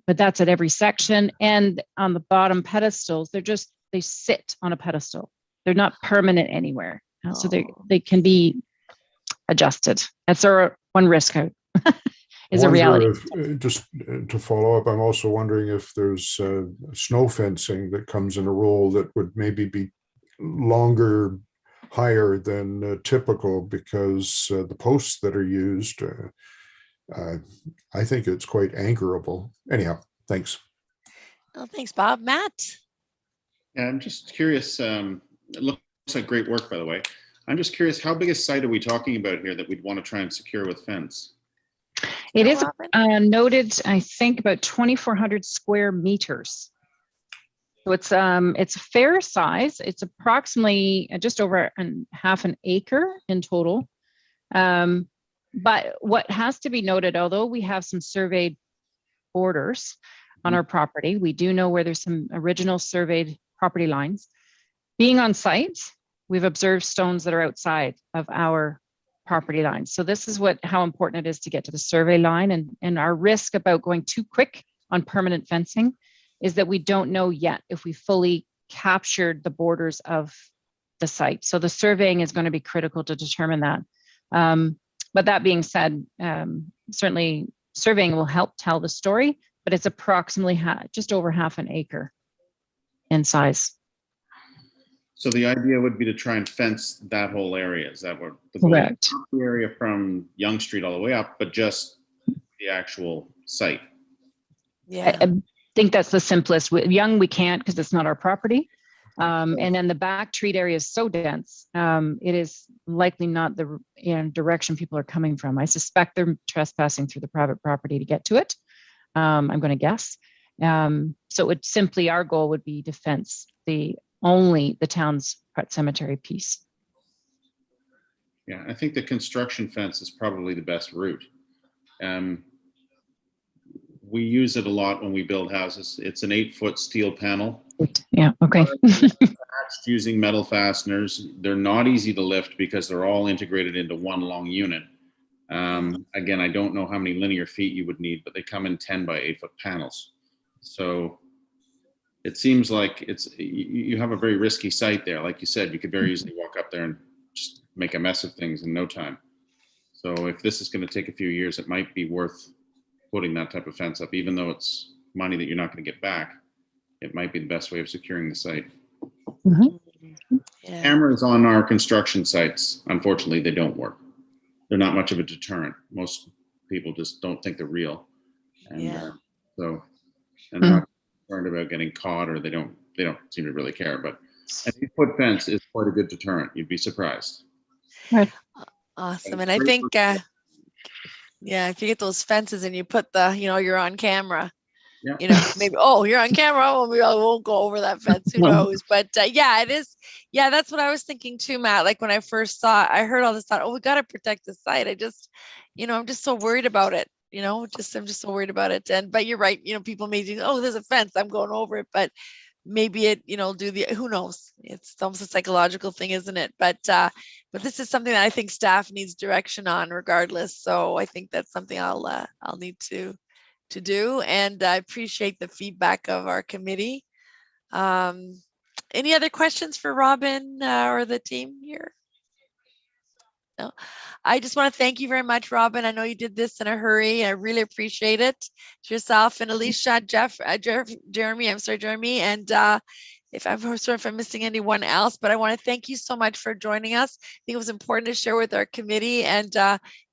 but that's at every section. And on the bottom pedestals, they sit on a pedestal. They're not permanent anywhere. So they can be adjusted. That's our one risk is a reality. Just to follow up, I'm also wondering if there's snow fencing that comes in a role that would maybe be longer, higher than typical, because the posts that are used, I think it's quite anchorable. Anyhow, thanks. Oh, thanks, Bob. Matt? Yeah, I'm just curious. It looks like great work, by the way. I'm just curious, how big a site are we talking about here that we'd want to try and secure with fence? It is noted, I think, about 2,400 square meters. So it's a fair size. It's approximately just over half an acre in total. But what has to be noted, although we have some surveyed borders on our property, we do know where there's some original surveyed property lines. Being on site, we've observed stones that are outside of our property lines. So this is how important it is to get to the survey line, and our risk about going too quick on permanent fencing is that we don't know yet if we fully captured the borders of the site. So the surveying is going to be critical to determine that. But that being said, certainly surveying will help tell the story, but it's approximately just over half an acre in size. So the idea would be to try and fence that whole area. Is that what the goal? Correct. Not the area from Yonge Street all the way up, but just the actual site. Yeah, I think that's the simplest. With Yonge, we can't because it's not our property. And then the back treat area is so dense, it is likely not the direction people are coming from. I suspect they're trespassing through the private property to get to it. I'm going to guess. So our goal would be to fence only the town's pet cemetery piece. Yeah, I think the construction fence is probably the best route. We use it a lot when we build houses. It's an 8-foot steel panel. Yeah, okay. Using metal fasteners. They're not easy to lift because they're all integrated into one long unit. Again, I don't know how many linear feet you would need, but they come in 10 by 8-foot panels. So it seems like you have a very risky site there. Like you said, you could very easily walk up there and just make a mess of things in no time. So if this is going to take a few years, it might be worth putting that type of fence up, even though it's money that you're not going to get back. It might be the best way of securing the site. Mm-hmm. Yeah. Cameras on our construction sites, unfortunately, they don't work. They're not much of a deterrent. Most people just don't think they're real. And so they're not concerned about getting caught, or they don't seem to really care. But an 8-foot fence is quite a good deterrent. You'd be surprised. Right. Awesome. And I think, if you get those fences and you put you're on camera, maybe, you're on camera. Well, maybe I won't go over that fence. Who knows? But it is. Yeah, that's what I was thinking too, Matt. Like when I first I heard all this, thought, we got to protect the site. I just, I'm just so worried about it. I'm just so worried about it. But you're right. People may think, there's a fence, I'm going over it. But maybe it, who knows? It's almost a psychological thing, isn't it? But this is something that I think staff needs direction on regardless. So I think that's something I'll need to do. And I appreciate the feedback of our committee. Any other questions for Robin or the team here? No. I just want to thank you very much, Robin. I know you did this in a hurry. I really appreciate it. To yourself and Alicia, Jeremy. I'm sorry, Jeremy. And if I'm missing anyone else, but I want to thank you so much for joining us. I think it was important to share with our committee, and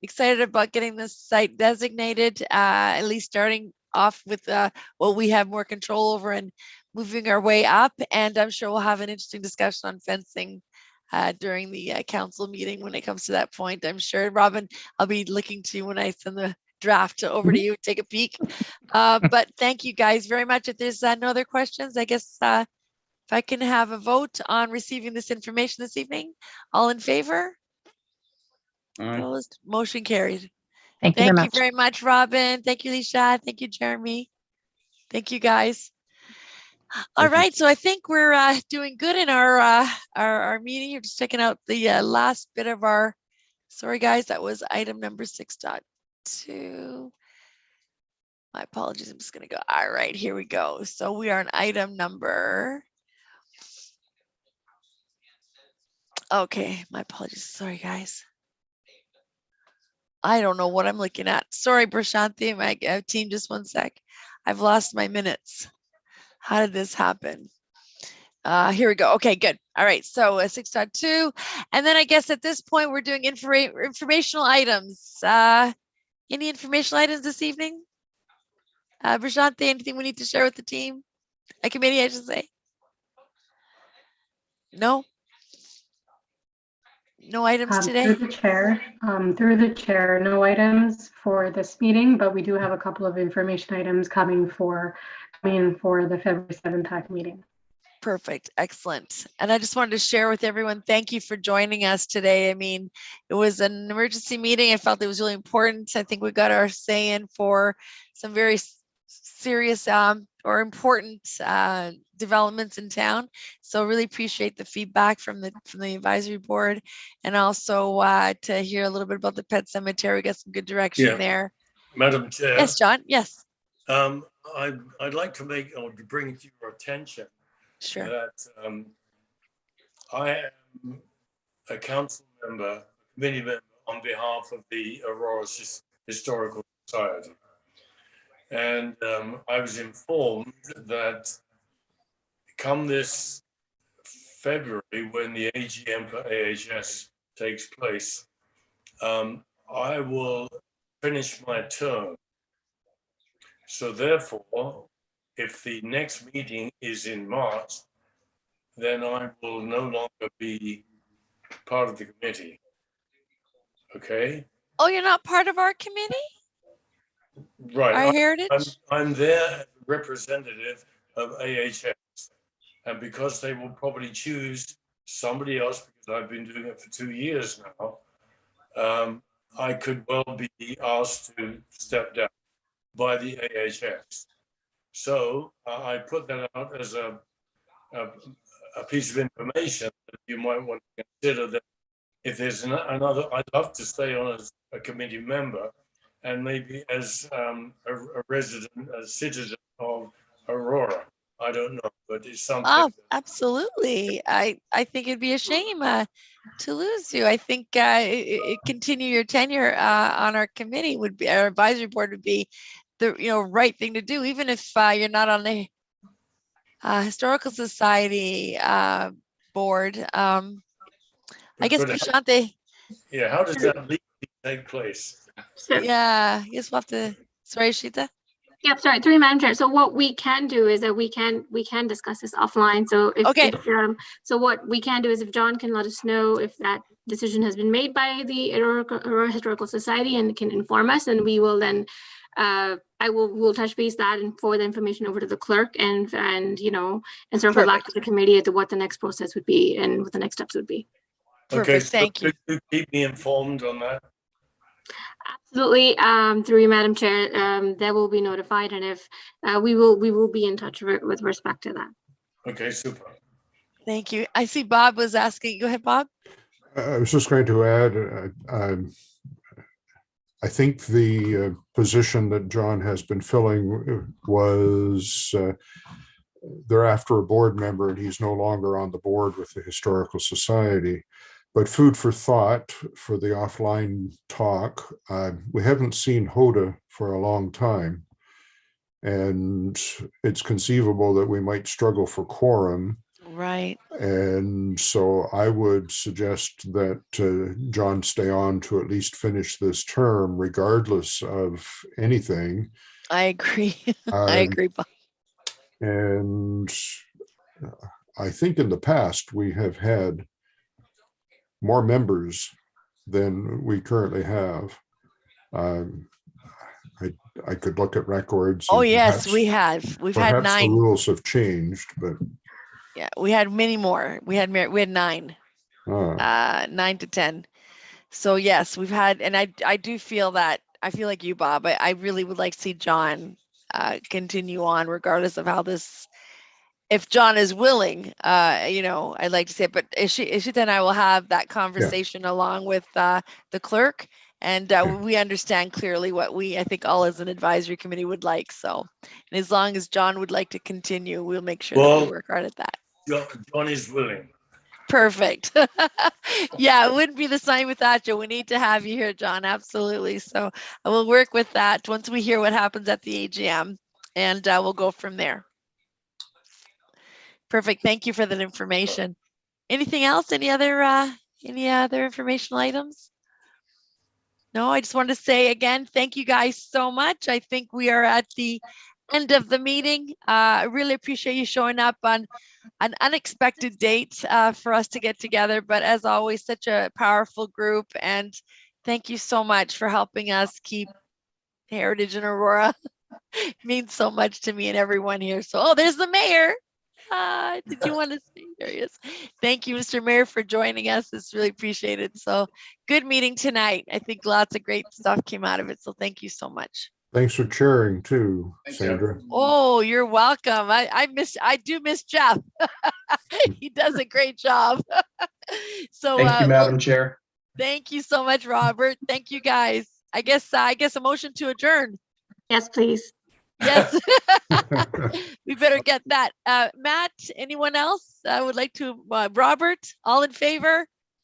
excited about getting this site designated, at least starting off with what we have more control over and moving our way up. And I'm sure we'll have an interesting discussion on fencing during the council meeting when it comes to that point. I'm sure, Robin, I'll be looking to you when I send the draft over to you, take a peek. But thank you guys very much. If there's no other questions, I guess if I can have a vote on receiving this information this evening, all in favor? Aye. Opposed? Motion carried. Thank you very much. Very much, Robin. Thank you, Lisha. Thank you, Jeremy. Thank you, guys. All Thank you. right, so I think we're doing good in our meeting. You're just checking out the last bit of our. Sorry, guys, that was item number 6.2. My apologies. I'm just going to go. All right, here we go. So we are on item number. Okay, my apologies. Sorry, guys. I don't know what I'm looking at. Sorry, Brisante, my team, just one sec. I've lost my minutes. How did this happen? Here we go. Okay, good. All right, so 6.2. And then I guess at this point, we're doing informational items. Any informational items this evening? Brisante, anything we need to share with the team? A committee, I should say. No? No items today? Through the chair, no items for this meeting, but we do have a couple of information items coming for the February 7th TAC meeting. Perfect. Excellent. And I just wanted to share with everyone, thank you for joining us today. I mean, it was an emergency meeting. I felt it was really important. I think we got our say in for some very serious or important developments in town. So really appreciate the feedback from the advisory board, and also to hear a little bit about the pet cemetery. We got some good direction there. Madam Chair. Yes, John. Yes. I'd like to make or to bring to your attention that I am a council member, committee member on behalf of the Aurora Historical Society. And I was informed that come this February, when the AGM for AHS takes place, I will finish my term. So therefore, if the next meeting is in March, then I will no longer be part of the committee. Okay? Oh, you're not part of our committee? Right. Our heritage? I'm there as a representative of AHS. And because they will probably choose somebody else, because I've been doing it for 2 years now, I could well be asked to step down by the AHS. So I put that out as a piece of information that you might want to consider, that if there's another, I'd love to stay on as a committee member, and maybe as a resident, a citizen of Aurora. I don't know, but it's something. Oh, absolutely. I think it'd be a shame to lose you. I think continue your tenure on our committee would be, our advisory board would be the right thing to do, even if you're not on the historical society board. I guess Brisante. Yeah, how does that legally take place? Yeah, yes, we'll have to. Sorry, Shita. Yep, sorry, through Madam Chair. So what we can do is that we can discuss this offline. So if so what we can do is, if John can let us know if that decision has been made by the Aurora Historical Society and can inform us, and we will then we'll touch base that and forward the information over to the clerk and circle back to the committee as to what the next process would be and what the next steps would be. Okay, so thank you. Could you keep me informed on that? Absolutely. Through you, Madam Chair, that will be notified, and if we will be in touch with respect to that. Okay, super. Thank you. I see Bob was asking. Go ahead, Bob. I was just going to add, I think the position that John has been filling was they're after a board member, and he's no longer on the board with the Historical Society. But food for thought for the offline talk. We haven't seen Hoda for a long time, and it's conceivable that we might struggle for quorum. Right. And so I would suggest that John stay on to at least finish this term, regardless of anything. I agree. I agree, Bob. And I think in the past we have had more members than we currently have. I could look at records. Oh and yes, perhaps- we have. We've had Perhaps the 9. rules have changed, but Yeah, we had many more. We had 9. 9 to 10. So yes, we've had, and I do feel that, I feel like you, Bob. I really would like to see John continue on, regardless of how this, if John is willing, I'd like to say it, but Ishita and I will have that conversation along with the clerk, and we understand clearly what I think all as an advisory committee would like. So, and as long as John would like to continue, we'll make sure that we work hard at that. John is willing. Perfect. Yeah, it wouldn't be the same without you. We need to have you here, John. Absolutely. So I will work with that once we hear what happens at the AGM, and we'll go from there. Perfect. Thank you for that information. Anything else? Any other informational items? No, I just wanted to say again, thank you guys so much. I think we are at the end of the meeting. I really appreciate you showing up on an unexpected date for us to get together, but as always, such a powerful group, and thank you so much for helping us keep heritage in Aurora. It means so much to me and everyone here. So, there's the mayor. Did you want to say? There he is. Thank you, Mr. Mayor, for joining us. It's really appreciated. So good meeting tonight. I think lots of great stuff came out of it. So thank you so much. thanks for chairing too, Sandra. Oh, you're welcome. I do miss Jeff. He does a great job. So Thank you, Madam Chair. Thank you so much, Robert. Thank you, guys. I guess a motion to adjourn. Yes, please. Yes. We better get that. Matt, anyone else would like to? Robert, all in favor?